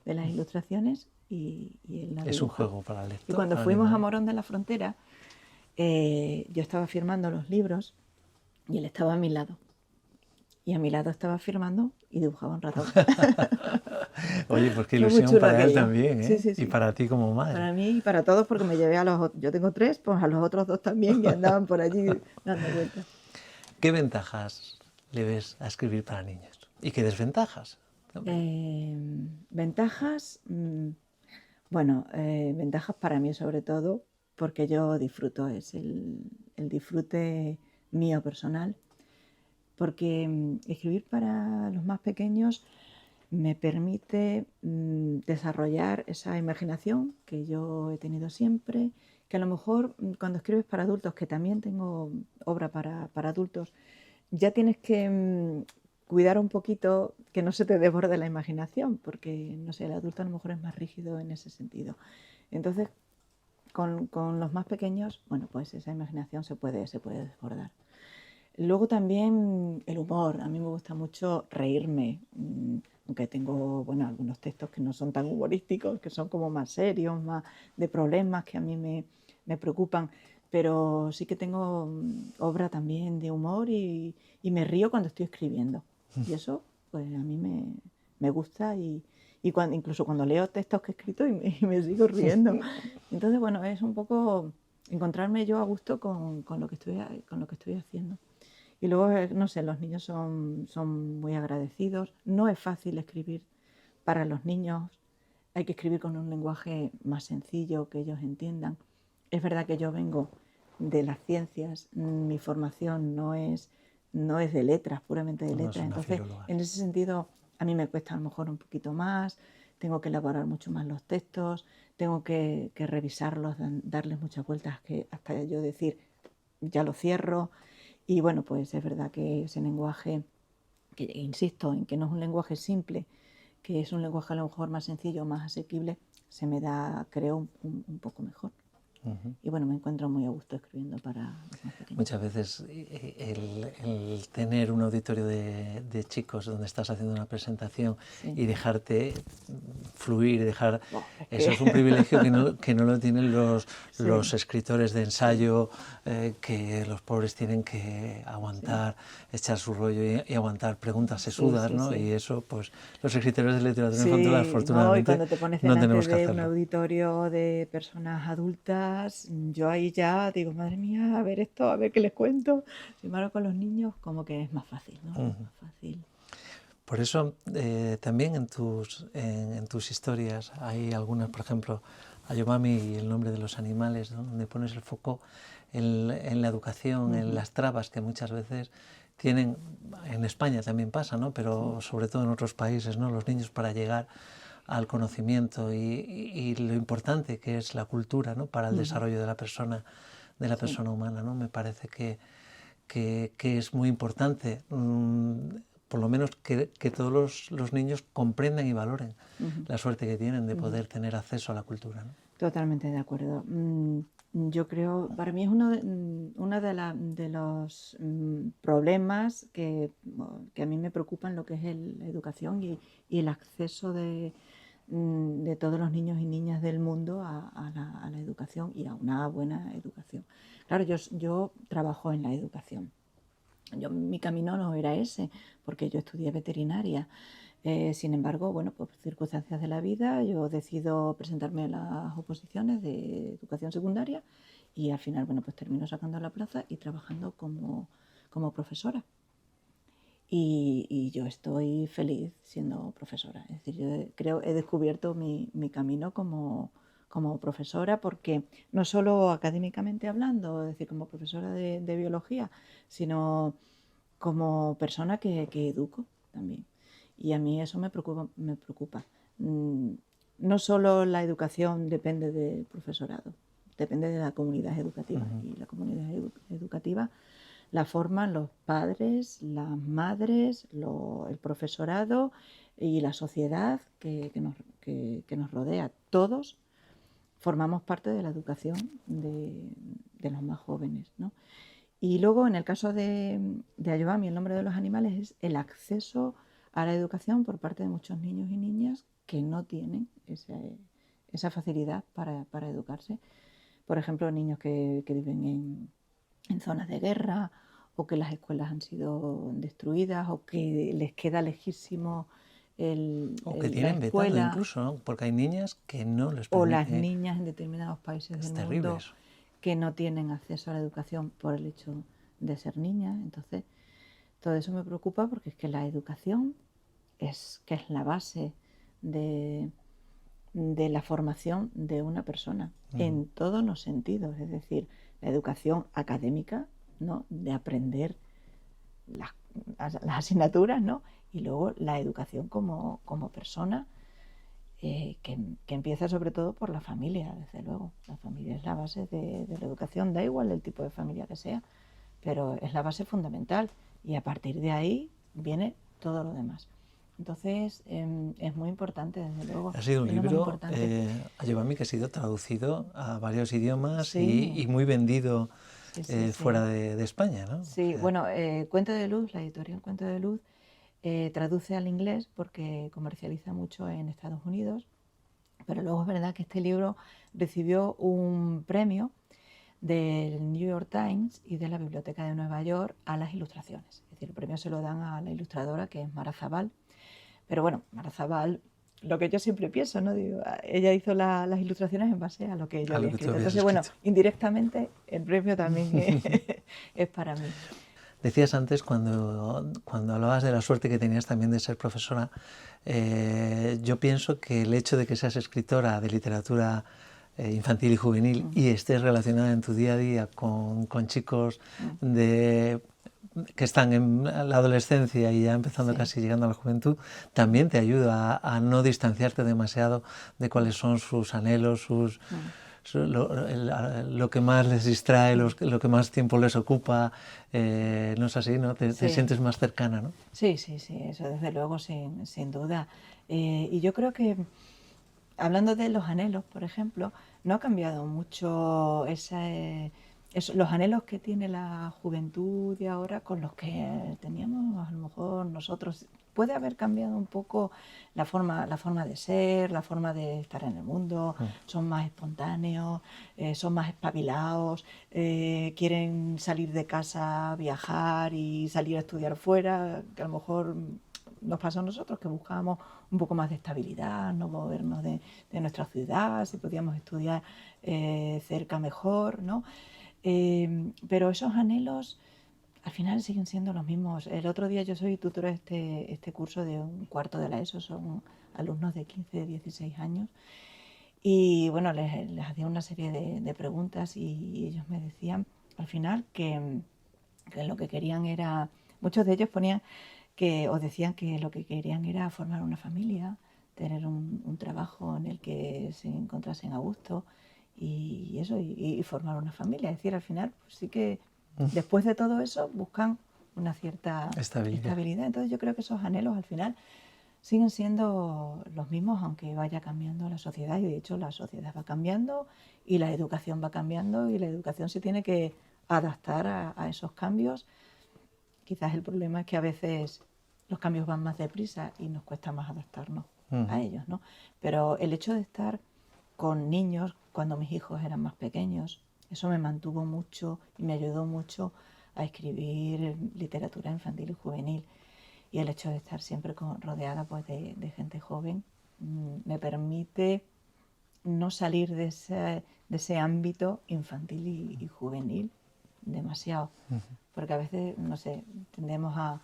Speaker 2: de las ilustraciones y él la
Speaker 1: Es
Speaker 2: dibujó.
Speaker 1: un juego para el lector.
Speaker 2: Y cuando fuimos a Morón de la Frontera, yo estaba firmando los libros y él estaba a mi lado. Y a mi lado estaba firmando y dibujaba un ratón.
Speaker 1: Oye, pues qué ilusión para él también, ¿eh?
Speaker 2: Sí.
Speaker 1: Y para ti como madre.
Speaker 2: Para mí y para todos, porque me llevé a los otros. Yo tengo 3, pues a los otros 2 también, que andaban por allí dando vueltas.
Speaker 1: ¿Qué ventajas le ves a escribir para niños? ¿Y qué desventajas?
Speaker 2: Ventajas, bueno, ventajas para mí sobre todo, porque yo disfruto, es el disfrute mío personal, porque escribir para los más pequeños me permite desarrollar esa imaginación que yo he tenido siempre, que a lo mejor cuando escribes para adultos, que también tengo obra para adultos, ya tienes que cuidar un poquito que no se te desborde la imaginación, porque, no sé, el adulto a lo mejor es más rígido en ese sentido. Entonces, con los más pequeños, bueno, pues esa imaginación se puede desbordar. Luego también el humor. A mí me gusta mucho reírme, aunque tengo, bueno, algunos textos que no son tan humorísticos, que son como más serios, más de problemas que a mí me preocupan, pero sí que tengo obra también de humor y me río cuando estoy escribiendo. Y eso, pues a mí me gusta incluso cuando leo textos que he escrito y me sigo riendo. Entonces, bueno, es un poco encontrarme yo a gusto con lo que estoy haciendo. Y luego, no sé, los niños son muy agradecidos. No es fácil escribir para los niños. Hay que escribir con un lenguaje más sencillo, que ellos entiendan. Es verdad que yo vengo de las ciencias, mi formación no es de letras, puramente de letras. Entonces, en ese sentido, a mí me cuesta a lo mejor un poquito más, tengo que elaborar mucho más los textos, tengo que revisarlos, darles muchas vueltas hasta yo decir, ya lo cierro. Y bueno, pues es verdad que ese lenguaje, que insisto en que no es un lenguaje simple, que es un lenguaje a lo mejor más sencillo, más asequible, se me da, creo, un poco mejor. Y bueno, me encuentro muy a gusto escribiendo para los más pequeños.
Speaker 1: Muchas veces el tener un auditorio de chicos donde estás haciendo una presentación y dejarte fluir, eso es un privilegio que no lo tienen los escritores de ensayo, que los pobres tienen que aguantar, echar su rollo y aguantar preguntas sesudas, ¿no? Y eso, pues, los escritores de literatura infantil, afortunadamente,
Speaker 2: y cuando te pones
Speaker 1: no tenemos
Speaker 2: delante
Speaker 1: que
Speaker 2: de un auditorio de personas adultas, yo ahí ya digo, madre mía, a ver esto, a ver qué les cuento. Sin embargo, con los niños como que es más fácil, ¿no? Es más fácil.
Speaker 1: Por eso también en tus historias hay algunas, por ejemplo, Ayomami y el nombre de los animales, ¿no? Donde pones el foco en la educación, en las trabas que muchas veces tienen, en España también pasa, ¿no? Pero sobre todo en otros países, ¿no? Los niños para llegar al conocimiento y lo importante que es la cultura, ¿no? Para el desarrollo de la persona humana, ¿no? Me parece que es muy importante por lo menos que todos los niños comprendan y valoren la suerte que tienen de poder tener acceso a la cultura, ¿no?
Speaker 2: Totalmente de acuerdo. Yo creo, para mí es uno de los problemas que a mí me preocupan, lo que es la educación y el acceso de todos los niños y niñas del mundo a la educación y a una buena educación. Claro, yo trabajo en la educación. Mi camino no era ese, porque yo estudié veterinaria. Sin embargo, bueno, por circunstancias de la vida, yo decido presentarme a las oposiciones de educación secundaria y al final, bueno, pues termino sacando la plaza y trabajando como profesora. Y yo estoy feliz siendo profesora. Es decir, yo he descubierto mi camino como profesora, porque no solo académicamente hablando, es decir, como profesora de biología, sino como persona que educo también. Y a mí eso me preocupa. No solo la educación depende del profesorado, depende de la comunidad educativa. Y la comunidad educativa la forman los padres, las madres, el profesorado y la sociedad que nos rodea. Todos formamos parte de la educación de los más jóvenes, ¿no? Y luego, en el caso de Ayobami, el nombre de los animales, es el acceso a la educación por parte de muchos niños y niñas que no tienen esa facilidad para educarse. Por ejemplo, niños que viven en zonas de guerra, o que las escuelas han sido destruidas, o que les queda lejísimo
Speaker 1: O que
Speaker 2: la
Speaker 1: tienen vetado
Speaker 2: escuela,
Speaker 1: incluso, ¿no? Porque hay niñas que no les
Speaker 2: o las
Speaker 1: permite.
Speaker 2: niñas en determinados países
Speaker 1: Es
Speaker 2: del
Speaker 1: terrible
Speaker 2: mundo
Speaker 1: eso.
Speaker 2: que no tienen acceso a la educación por el hecho de ser niñas. Entonces, todo eso me preocupa, porque es que la educación es la base de la formación de una persona en todos los sentidos. Es decir, la educación académica, ¿no?, de aprender las asignaturas, ¿no?, y luego la educación como persona, que empieza sobre todo por la familia, desde luego. La familia es la base de la educación, da igual el tipo de familia que sea, pero es la base fundamental, y a partir de ahí viene todo lo demás. Entonces, es muy importante, desde luego.
Speaker 1: Ha sido un
Speaker 2: Es lo más
Speaker 1: libro,
Speaker 2: importante.
Speaker 1: Ayobami, que ha sido traducido a varios idiomas
Speaker 2: Sí,
Speaker 1: y muy vendido
Speaker 2: sí.
Speaker 1: fuera de España, ¿no?
Speaker 2: Sí, bueno, Cuento de Luz, la editorial Cuento de Luz, traduce al inglés porque comercializa mucho en Estados Unidos, pero luego es verdad que este libro recibió un premio del New York Times y de la Biblioteca de Nueva York a las ilustraciones. Es decir, el premio se lo dan a la ilustradora, que es Mara Zabal. Pero bueno, Mara Zabal, lo que yo siempre pienso, ¿no? Digo, ella hizo las ilustraciones en base a lo que yo
Speaker 1: A lo
Speaker 2: había
Speaker 1: que tú
Speaker 2: escrito.
Speaker 1: habías
Speaker 2: Entonces, bueno,
Speaker 1: escrito.
Speaker 2: indirectamente el premio también es para mí.
Speaker 1: Decías antes, cuando hablabas de la suerte que tenías también de ser profesora, yo pienso que el hecho de que seas escritora de literatura infantil y juvenil y estés relacionada en tu día a día con chicos que están en la adolescencia y ya empezando casi llegando a la juventud, también te ayuda a no distanciarte demasiado de cuáles son sus anhelos, lo que más les distrae, lo que más tiempo les ocupa. No es así, ¿no? Te sientes más cercana, ¿no?
Speaker 2: Sí, eso desde luego, sin duda. Y yo creo que, hablando de los anhelos, por ejemplo, no ha cambiado mucho los anhelos que tiene la juventud de ahora con los que teníamos a lo mejor nosotros. Puede haber cambiado un poco la forma de ser, la forma de estar en el mundo. Son más espontáneos, son más espabilados, quieren salir de casa, viajar y salir a estudiar fuera, que a lo mejor nos pasó a nosotros, que buscábamos un poco más de estabilidad, no movernos de nuestra ciudad, si podíamos estudiar cerca mejor, ¿no? Pero esos anhelos al final siguen siendo los mismos. El otro día, yo soy tutora de este curso de un cuarto de la ESO, son alumnos de 15, 16 años, y bueno, les hacía una serie de preguntas, y ellos me decían al final que lo que querían era, muchos de ellos ponían os decían que lo que querían era formar una familia, tener un trabajo en el que se encontrasen a gusto, y formar una familia. Es decir, al final, pues sí que después de todo eso buscan una cierta
Speaker 1: Estabilidad.
Speaker 2: estabilidad. Entonces yo creo que esos anhelos al final siguen siendo los mismos, aunque vaya cambiando la sociedad, y de hecho la sociedad va cambiando y la educación va cambiando y la educación se tiene que adaptar a esos cambios. Quizás el problema es que a veces los cambios van más deprisa y nos cuesta más adaptarnos a ellos, ¿no? Pero el hecho de estar con niños cuando mis hijos eran más pequeños, eso me mantuvo mucho y me ayudó mucho a escribir literatura infantil y juvenil. Y el hecho de estar siempre rodeada pues, de gente joven me permite no salir de ese ámbito infantil y juvenil demasiado. Porque a veces, no sé, tendemos a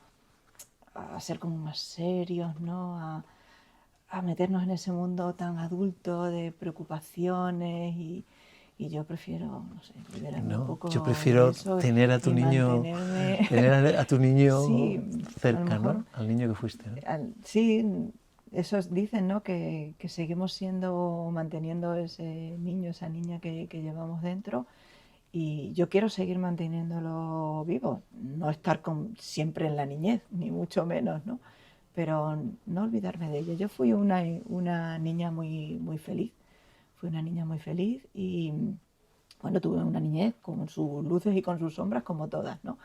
Speaker 2: ser como más serios, ¿no? A meternos en ese mundo tan adulto de preocupaciones y yo prefiero, no sé, liberarme un poco
Speaker 1: yo prefiero
Speaker 2: de eso
Speaker 1: tener a tu
Speaker 2: y
Speaker 1: niño,
Speaker 2: mantenerme...
Speaker 1: tener a tu niño
Speaker 2: Sí, a lo
Speaker 1: cerca,
Speaker 2: mejor,
Speaker 1: ¿no? Al niño que fuiste, ¿no?
Speaker 2: sí, eso dicen, ¿no? Que seguimos siendo, manteniendo ese niño, esa niña que llevamos dentro. Y yo quiero seguir manteniéndolo vivo, no estar siempre en la niñez, ni mucho menos, ¿no? Pero no olvidarme de ella. Yo fui una niña muy feliz, fui una niña muy feliz y, bueno, tuve una niñez con sus luces y con sus sombras como todas, ¿no?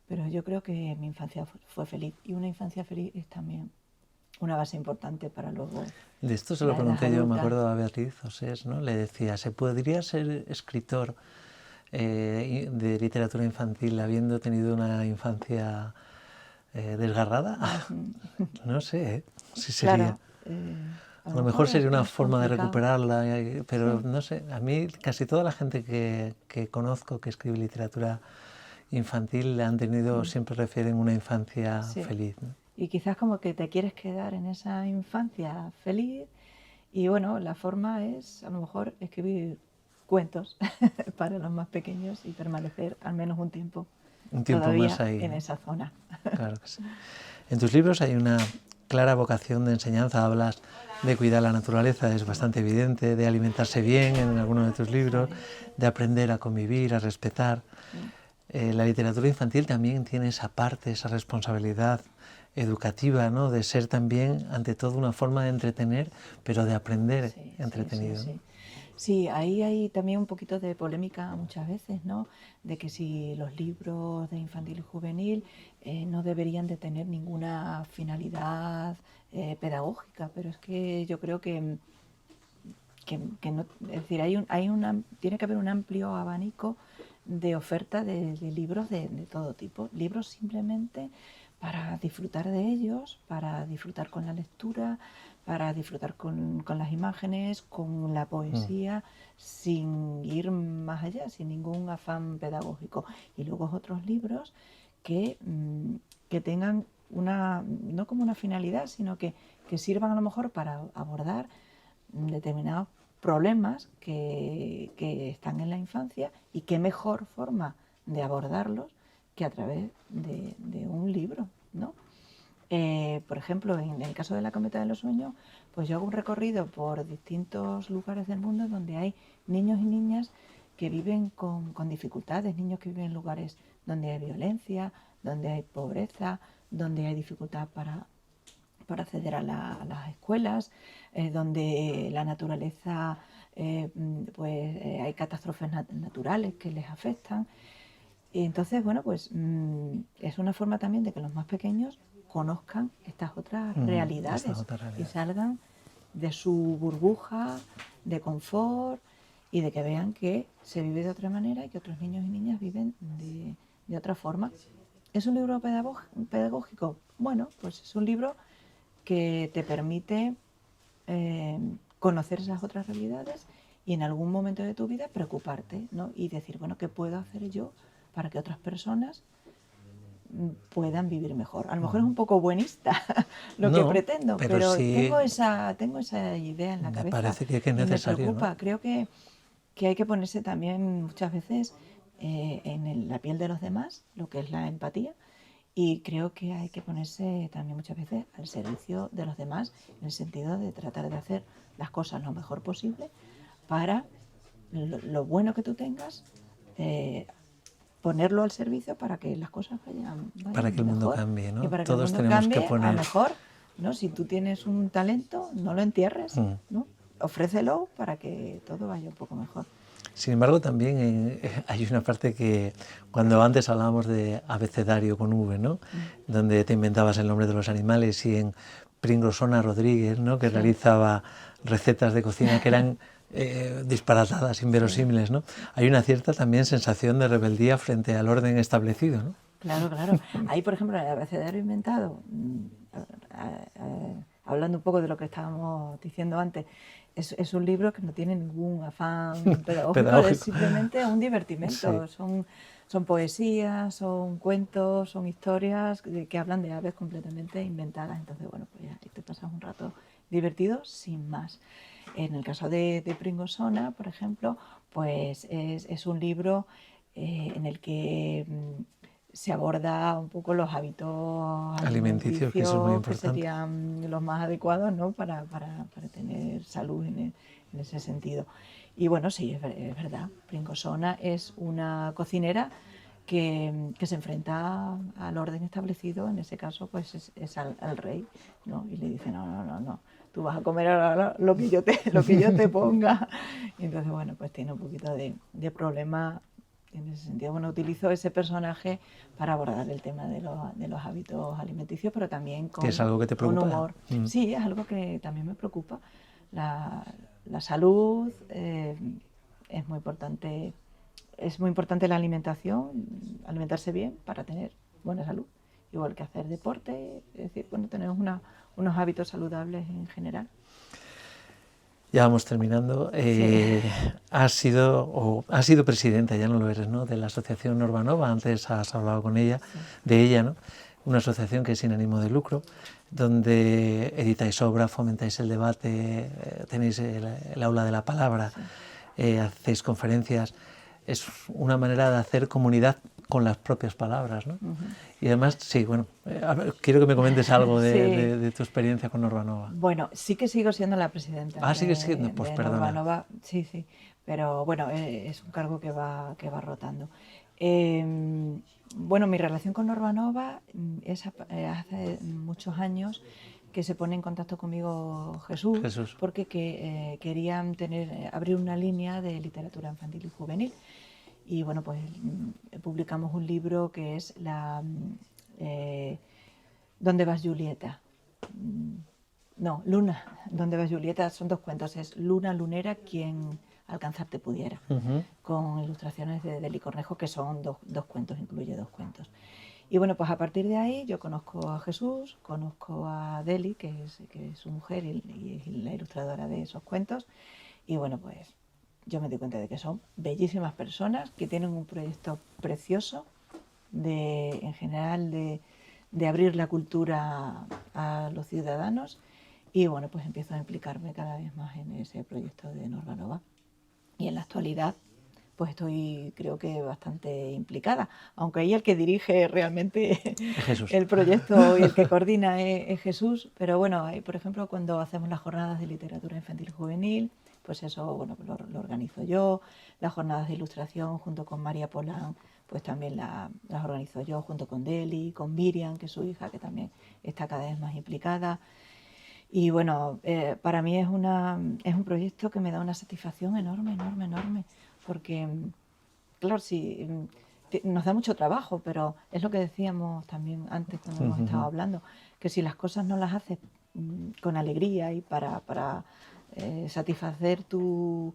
Speaker 2: Pero yo creo que mi infancia fue feliz y una infancia feliz es también una base importante para luego
Speaker 1: De esto se lo
Speaker 2: la edad
Speaker 1: pregunté yo, me
Speaker 2: adulta.
Speaker 1: acuerdo a Beatriz Osés, ¿no? Le decía, ¿se podría ser escritor de literatura infantil habiendo tenido una infancia desgarrada? No sé, si sería.
Speaker 2: Claro, a
Speaker 1: A
Speaker 2: lo
Speaker 1: lo mejor
Speaker 2: mejor
Speaker 1: sería una
Speaker 2: es
Speaker 1: forma de
Speaker 2: complicado.
Speaker 1: recuperarla, pero
Speaker 2: Sí.
Speaker 1: no sé, a mí casi toda la gente que conozco que escribe literatura infantil han tenido, siempre refieren una infancia
Speaker 2: Sí.
Speaker 1: feliz, ¿no?
Speaker 2: Y quizás como que te quieres quedar en esa infancia feliz y bueno, la forma es a lo mejor escribir cuentos para los más pequeños y permanecer al menos un tiempo
Speaker 1: Un tiempo más
Speaker 2: todavía
Speaker 1: ahí,
Speaker 2: en
Speaker 1: ¿no?
Speaker 2: esa zona.
Speaker 1: Claro que sí. En tus libros hay una clara vocación de enseñanza, hablas de cuidar la naturaleza, es bastante evidente, de alimentarse bien en algunos de tus libros, de aprender a convivir, a respetar. La literatura infantil también tiene esa parte, esa responsabilidad educativa, ¿no? De ser también, ante todo, una forma de entretener, pero de aprender entretenido, ¿no?
Speaker 2: Sí, ahí hay también un poquito de polémica muchas veces, ¿no? De que si los libros de infantil y juvenil no deberían de tener ninguna finalidad pedagógica, pero es que yo creo que no, es decir, tiene que haber un amplio abanico de oferta de libros de todo tipo, libros simplemente para disfrutar de ellos, para disfrutar con la lectura, para disfrutar con las imágenes, con la poesía, sin ir más allá, sin ningún afán pedagógico. Y luego otros libros que, que tengan no como una finalidad, sino que sirvan a lo mejor para abordar determinados problemas que están en la infancia y qué mejor forma de abordarlos que a través de un libro, ¿no? Por ejemplo, en el caso de la cometa de los sueños, pues yo hago un recorrido por distintos lugares del mundo donde hay niños y niñas que viven con dificultades, niños que viven en lugares donde hay violencia, donde hay pobreza, donde hay dificultad para acceder a las escuelas, donde la naturaleza, hay catástrofes naturales que les afectan. Y entonces, bueno, pues es una forma también de que los más pequeños conozcan estas otras
Speaker 1: Esta
Speaker 2: realidades
Speaker 1: otra
Speaker 2: y
Speaker 1: realidad.
Speaker 2: salgan de su burbuja de confort y de que vean que se vive de otra manera y que otros niños y niñas viven de otra forma. ¿Es un libro pedagógico? Bueno, pues es un libro que te permite conocer esas otras realidades y en algún momento de tu vida preocuparte, ¿no? Y decir, bueno, ¿qué puedo hacer yo para que otras personas puedan vivir mejor? A lo mejor es un poco buenista lo que
Speaker 1: No,
Speaker 2: pretendo,
Speaker 1: pero
Speaker 2: pero
Speaker 1: sí
Speaker 2: tengo esa idea en la
Speaker 1: me
Speaker 2: cabeza
Speaker 1: parece que es
Speaker 2: y me
Speaker 1: necesario, ¿no?
Speaker 2: preocupa. Creo que hay que ponerse también muchas veces la piel de los demás, lo que es la empatía, y creo que hay que ponerse también muchas veces al servicio de los demás, en el sentido de tratar de hacer las cosas lo mejor posible para lo bueno que tú tengas, ponerlo al servicio para que las cosas vayan
Speaker 1: para que el mundo
Speaker 2: mejor,
Speaker 1: cambie, ¿no?
Speaker 2: y para que
Speaker 1: Todos
Speaker 2: el mundo
Speaker 1: tenemos
Speaker 2: cambie
Speaker 1: que poner...
Speaker 2: a mejor, ¿no? Si tú tienes un talento, no lo entierres, ¿no? Ofrécelo para que todo vaya un poco mejor.
Speaker 1: Sin embargo, también hay una parte que, cuando antes hablábamos de abecedario con V, ¿no? Donde te inventabas el nombre de los animales, y en Pringosona Rodríguez, ¿no? Que realizaba recetas de cocina que eran disparatadas, inverosímiles, ¿no? Hay una cierta también sensación de rebeldía frente al orden establecido, ¿no?
Speaker 2: Claro, claro. Ahí, por ejemplo, en el abecedario inventado, hablando un poco de lo que estábamos diciendo antes, es un libro que no tiene ningún afán pedagógico, es simplemente un divertimento. Sí. Son poesías, son cuentos, son historias que hablan de aves completamente inventadas. Entonces, bueno, pues ya ahí te pasas un rato divertido sin más. En el caso de Pringosona, por ejemplo, pues es un libro en el que se aborda un poco los hábitos alimenticios
Speaker 1: que eso es muy importante,
Speaker 2: que serían los más adecuados, ¿no? para tener salud en ese sentido. Y bueno, sí, es verdad, Pringosona es una cocinera que se enfrenta al orden establecido, en ese caso pues es al rey, ¿no? Y le dice, no, tú vas a comer ahora lo que yo te ponga. Y entonces, bueno, pues tiene un poquito de problema en ese sentido. Bueno, utilizo ese personaje para abordar el tema de los hábitos alimenticios, pero también con,
Speaker 1: ¿es algo que te preocupa?
Speaker 2: Con humor. Sí, es algo que también me preocupa. La salud es muy importante. Es muy importante la alimentación, alimentarse bien para tener buena salud, igual que hacer deporte, es decir, bueno, tenemos unos hábitos saludables en general.
Speaker 1: Ya vamos terminando.
Speaker 2: Sí.
Speaker 1: Has sido presidenta, ya no lo eres, ¿no?, de la asociación Normanova. Antes has hablado con ella, sí, de ella, ¿no? Una asociación que es sin ánimo de lucro, donde editáis obra, fomentáis el debate, tenéis el aula de la palabra, sí, hacéis conferencias. Es una manera de hacer comunidad con las propias palabras, ¿no? Y además, sí, bueno, quiero que me comentes algo de tu experiencia con Normanova.
Speaker 2: Bueno, sí que sigo siendo la presidenta.
Speaker 1: ¿Sigues siendo? Pues perdona.
Speaker 2: Normanova, sí, pero bueno, es un cargo que va rotando. Bueno, mi relación con Normanova es hace muchos años que se pone en contacto conmigo Jesús. Porque querían abrir una línea de literatura infantil y juvenil. Y bueno, pues publicamos un libro que es ¿Dónde vas, Julieta? No, Luna, ¿Dónde vas, Julieta? Son dos cuentos, es Luna Lunera, quien alcanzarte pudiera, con ilustraciones de Deli Cornejo, que son dos cuentos, incluye dos cuentos. Y bueno, pues a partir de ahí yo conozco a Jesús, conozco a Deli, que es su mujer y es la ilustradora de esos cuentos, y bueno, pues yo me di cuenta de que son bellísimas personas, que tienen un proyecto precioso en general de abrir la cultura a los ciudadanos, y bueno, pues empiezo a implicarme cada vez más en ese proyecto de Normanova. Y en la actualidad pues estoy, creo que, bastante implicada, aunque ahí el que dirige realmente el proyecto y el que coordina es Jesús, pero bueno, ahí, por ejemplo, cuando hacemos las jornadas de literatura infantil y juvenil, pues eso, bueno, lo organizo yo. Las jornadas de ilustración junto con María Polán, pues también las organizo yo junto con Deli, con Miriam, que es su hija, que también está cada vez más implicada. Y bueno, para mí es un proyecto que me da una satisfacción enorme, porque, claro, sí, nos da mucho trabajo, pero es lo que decíamos también antes cuando hemos estado hablando, que si las cosas no las haces con alegría y para satisfacer no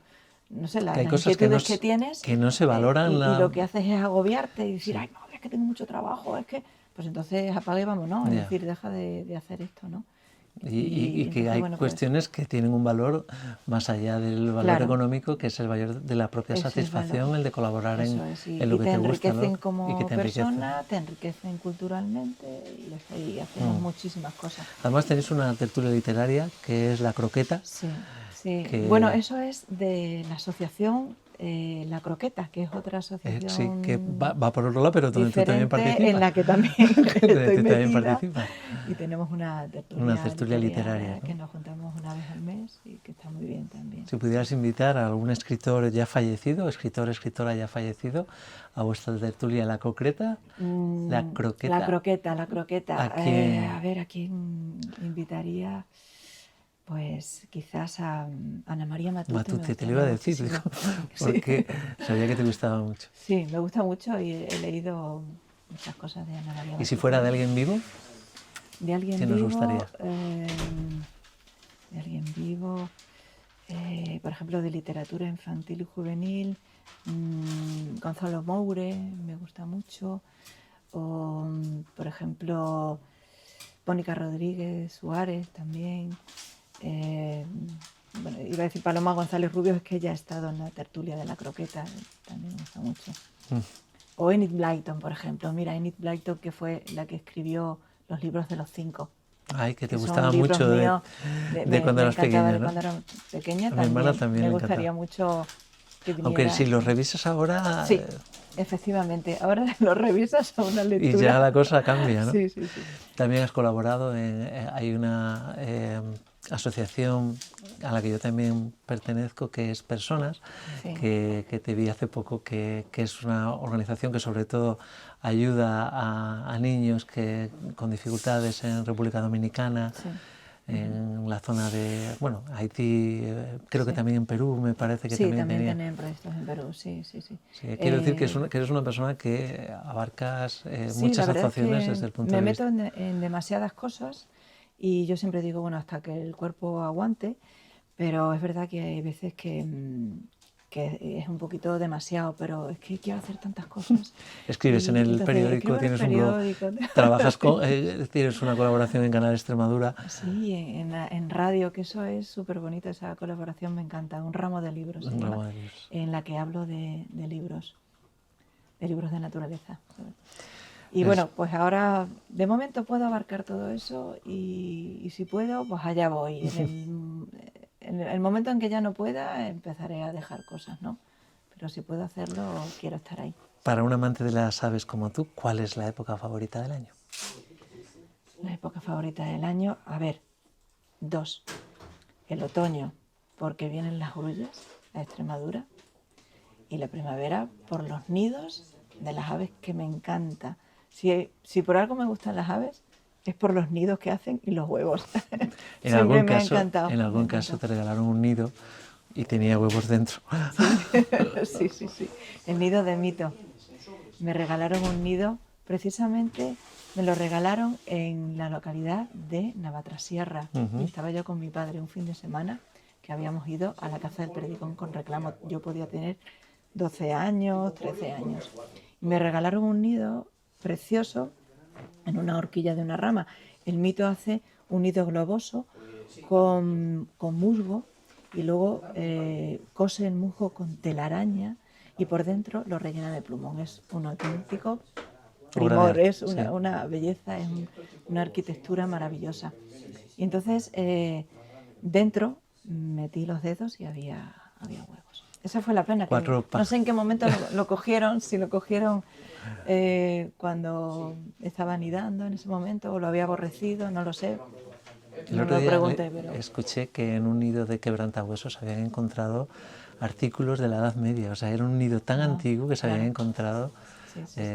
Speaker 2: sé, las inquietudes que tienes,
Speaker 1: que no se valoran,
Speaker 2: y lo que haces es agobiarte y decir, ay, no, es que tengo mucho trabajo, pues entonces apague y vámonos, es decir, deja de hacer esto, ¿no?
Speaker 1: Y que hay cuestiones que tienen un valor más allá del valor económico, que es el valor de la propia satisfacción, el de colaborar en lo que te gusta.
Speaker 2: Y te enriquecen como persona, te enriquecen culturalmente y hacemos muchísimas cosas.
Speaker 1: Además tenéis una tertulia literaria que es La Croqueta.
Speaker 2: Sí. Bueno, eso es de la asociación La Croqueta, que es otra asociación.
Speaker 1: Sí, que va por otro lado, pero donde tú también participas.
Speaker 2: En la que también estoy metida.
Speaker 1: También participas.
Speaker 2: Y tenemos una tertulia literaria, ¿no? Que nos juntamos una vez al mes y que está muy bien también.
Speaker 1: Si pudieras invitar a algún escritor ya fallecido, escritora ya fallecido, a vuestra tertulia La Croqueta,
Speaker 2: La croqueta.
Speaker 1: ¿A quién?
Speaker 2: A ver, ¿a quién invitaría? Pues quizás a Ana María Matute.
Speaker 1: Matute, te lo iba a decir, digo, porque sabía que te gustaba mucho.
Speaker 2: Sí, me gusta mucho y he leído muchas cosas de Ana María Matute.
Speaker 1: ¿Y si fuera de alguien vivo?
Speaker 2: ¿De alguien
Speaker 1: ¿Qué
Speaker 2: vivo?
Speaker 1: nos gustaría?
Speaker 2: De alguien vivo, por ejemplo, de literatura infantil y juvenil, Gonzalo Moure, me gusta mucho, o, por ejemplo, Mónica Rodríguez Suárez también. Bueno, iba a decir Paloma González Rubio, es que ella ha estado en la tertulia de La Croqueta, también me gusta mucho. O Enid Blyton, por ejemplo. Mira, Enid Blyton, que fue la que escribió los libros de los 5.
Speaker 1: Ay, que te gustaba mucho de cuando eras pequeña, ¿no?
Speaker 2: Cuando era pequeña
Speaker 1: a mi hermana también
Speaker 2: me
Speaker 1: le
Speaker 2: gustaría mucho que viniera.
Speaker 1: Aunque si los revisas ahora...
Speaker 2: Sí, efectivamente. Ahora los revisas a una lectura.
Speaker 1: Y ya la cosa cambia, ¿no?
Speaker 2: Sí.
Speaker 1: También has colaborado hay una asociación a la que yo también pertenezco, que es Personas,
Speaker 2: Sí.
Speaker 1: que te vi hace poco, que es una organización que sobre todo ayuda a niños con dificultades en República Dominicana,
Speaker 2: Sí.
Speaker 1: en la zona de, bueno, Haití, creo que también en Perú, me parece que también tenía.
Speaker 2: Tienen proyectos en Perú, sí.
Speaker 1: Quiero decir que eres una persona que abarcas muchas actuaciones desde el punto de vista.
Speaker 2: Me meto en demasiadas cosas y yo siempre digo, bueno, hasta que el cuerpo aguante, pero es verdad que hay veces que es un poquito demasiado, pero es que quiero hacer tantas cosas.
Speaker 1: Escribes en el periódico, tienes un blog, trabajas tienes una colaboración en Canal Extremadura.
Speaker 2: Sí, en radio, que eso es súper bonito, esa colaboración me encanta, Un ramo de libros, en la que hablo de libros de naturaleza. Y bueno, pues ahora de momento puedo abarcar todo eso y si puedo, pues allá voy. En el momento en que ya no pueda, empezaré a dejar cosas, ¿no? Pero si puedo hacerlo, quiero estar ahí.
Speaker 1: Para un amante de las aves como tú, ¿cuál es la época favorita del año?
Speaker 2: La época favorita del año, a ver, 2. El otoño, porque vienen las grullas a Extremadura. Y la primavera, por los nidos de las aves, que me encanta. Si por algo me gustan las aves, es por los nidos que hacen y los huevos.
Speaker 1: En algún caso te regalaron un nido y tenía huevos dentro.
Speaker 2: Sí. El nido de Mito. Me regalaron un nido, precisamente me lo regalaron en la localidad de Navatrasierra. Y estaba yo con mi padre un fin de semana que habíamos ido a la caza del Perdicón con reclamo. Yo podía tener 12 años, 13 años. Y me regalaron un nido precioso en una horquilla de una rama. El Mito hace un nido globoso con musgo y luego cose el musgo con telaraña y por dentro lo rellena de plumón. Es un auténtico primor, es una belleza, es una arquitectura maravillosa. Y entonces dentro metí los dedos y había huevos. Esa fue la pena. No sé en qué momento lo cogieron, si lo cogieron cuando estaba anidando en ese momento o lo había aborrecido, no lo sé.
Speaker 1: El otro día escuché que en un nido de quebrantahuesos habían encontrado artículos de la Edad Media. O sea, era un nido tan antiguo que se habían encontrado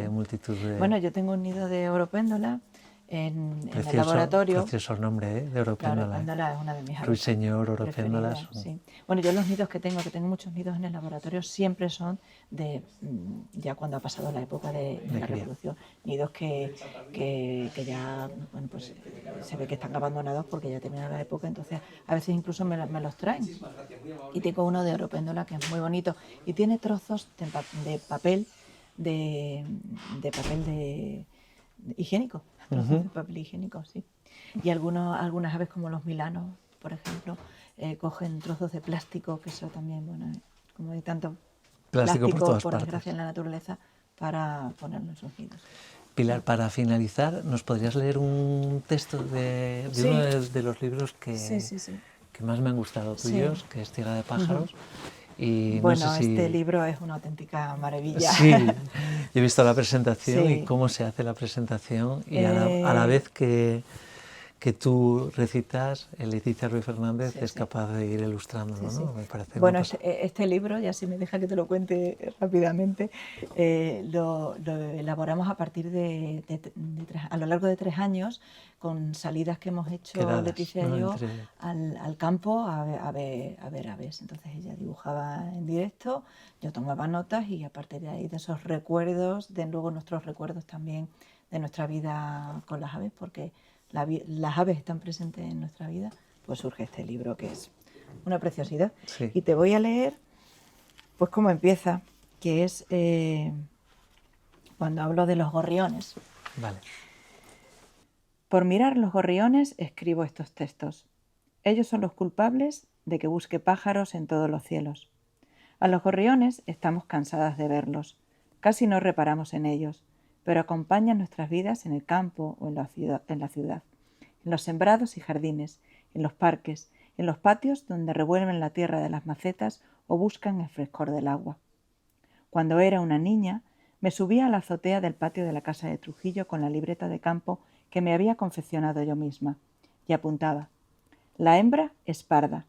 Speaker 1: multitud de...
Speaker 2: Bueno, yo tengo un nido de oropéndola en el laboratorio.
Speaker 1: Precioso el nombre, de oropéndola.
Speaker 2: Oropéndola es una de mis aves
Speaker 1: Ruiseñor, oropéndolas.
Speaker 2: Sí. Bueno, yo los nidos que tengo muchos nidos en el laboratorio, siempre son de, ya cuando ha pasado la época de la reproducción, nidos que ya, bueno, pues se ve que están abandonados porque ya terminó la época, entonces a veces incluso me los traen. Y tengo uno de oropéndola que es muy bonito y tiene trozos de papel higiénico. De papel higiénico, sí. Y algunas aves como los milanos, por ejemplo, cogen trozos de plástico, que eso también, bueno, como hay tanto plástico por desgracia en la naturaleza, para ponerlo en sus nidos.
Speaker 1: Pilar, para finalizar, ¿nos podrías leer un texto de uno de los libros que más me han gustado tuyos, que es Tierra de pájaros? Y
Speaker 2: bueno,
Speaker 1: no sé si...
Speaker 2: este libro es una auténtica maravilla.
Speaker 1: Sí, he visto la presentación y cómo se hace la presentación y a la vez que que tú recitas, Leticia Ruiz Fernández
Speaker 2: Sí,
Speaker 1: es
Speaker 2: sí.
Speaker 1: capaz de ir ilustrándolo,
Speaker 2: Sí,
Speaker 1: ¿no?
Speaker 2: sí.
Speaker 1: Me parece
Speaker 2: Bueno,
Speaker 1: una cosa.
Speaker 2: este libro, ya si me deja que te lo cuente rápidamente, lo elaboramos a partir a lo largo de 3 años, con salidas que hemos hecho
Speaker 1: Quedadas,
Speaker 2: Leticia
Speaker 1: ¿no?
Speaker 2: y yo
Speaker 1: Entre...
Speaker 2: al campo a ver aves. Entonces ella dibujaba en directo, yo tomaba notas y a partir de ahí, de esos recuerdos, de luego nuestros recuerdos también de nuestra vida con las aves, porque las aves están presentes en nuestra vida, pues surge este libro que es una preciosidad.
Speaker 1: Sí.
Speaker 2: Y te voy a leer, pues cómo empieza, que es cuando hablo de los gorriones.
Speaker 1: Vale.
Speaker 2: Por mirar los gorriones escribo estos textos. Ellos son los culpables de que busque pájaros en todos los cielos. A los gorriones estamos cansadas de verlos. Casi no reparamos en ellos, pero acompañan nuestras vidas en el campo o en la ciudad, en los sembrados y jardines, en los parques, en los patios donde revuelven la tierra de las macetas o buscan el frescor del agua. Cuando era una niña, me subía a la azotea del patio de la casa de Trujillo con la libreta de campo que me había confeccionado yo misma y apuntaba: la hembra es parda,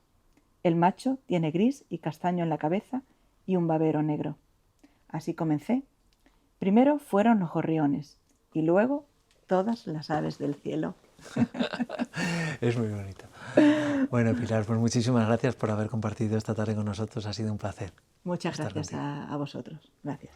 Speaker 2: el macho tiene gris y castaño en la cabeza y un babero negro. Así comencé. Primero fueron los gorriones y luego todas las aves del cielo.
Speaker 1: Es muy bonito. Bueno, Pilar, pues muchísimas gracias por haber compartido esta tarde con nosotros. Ha sido un placer.
Speaker 2: Muchas gracias a vosotros. Gracias.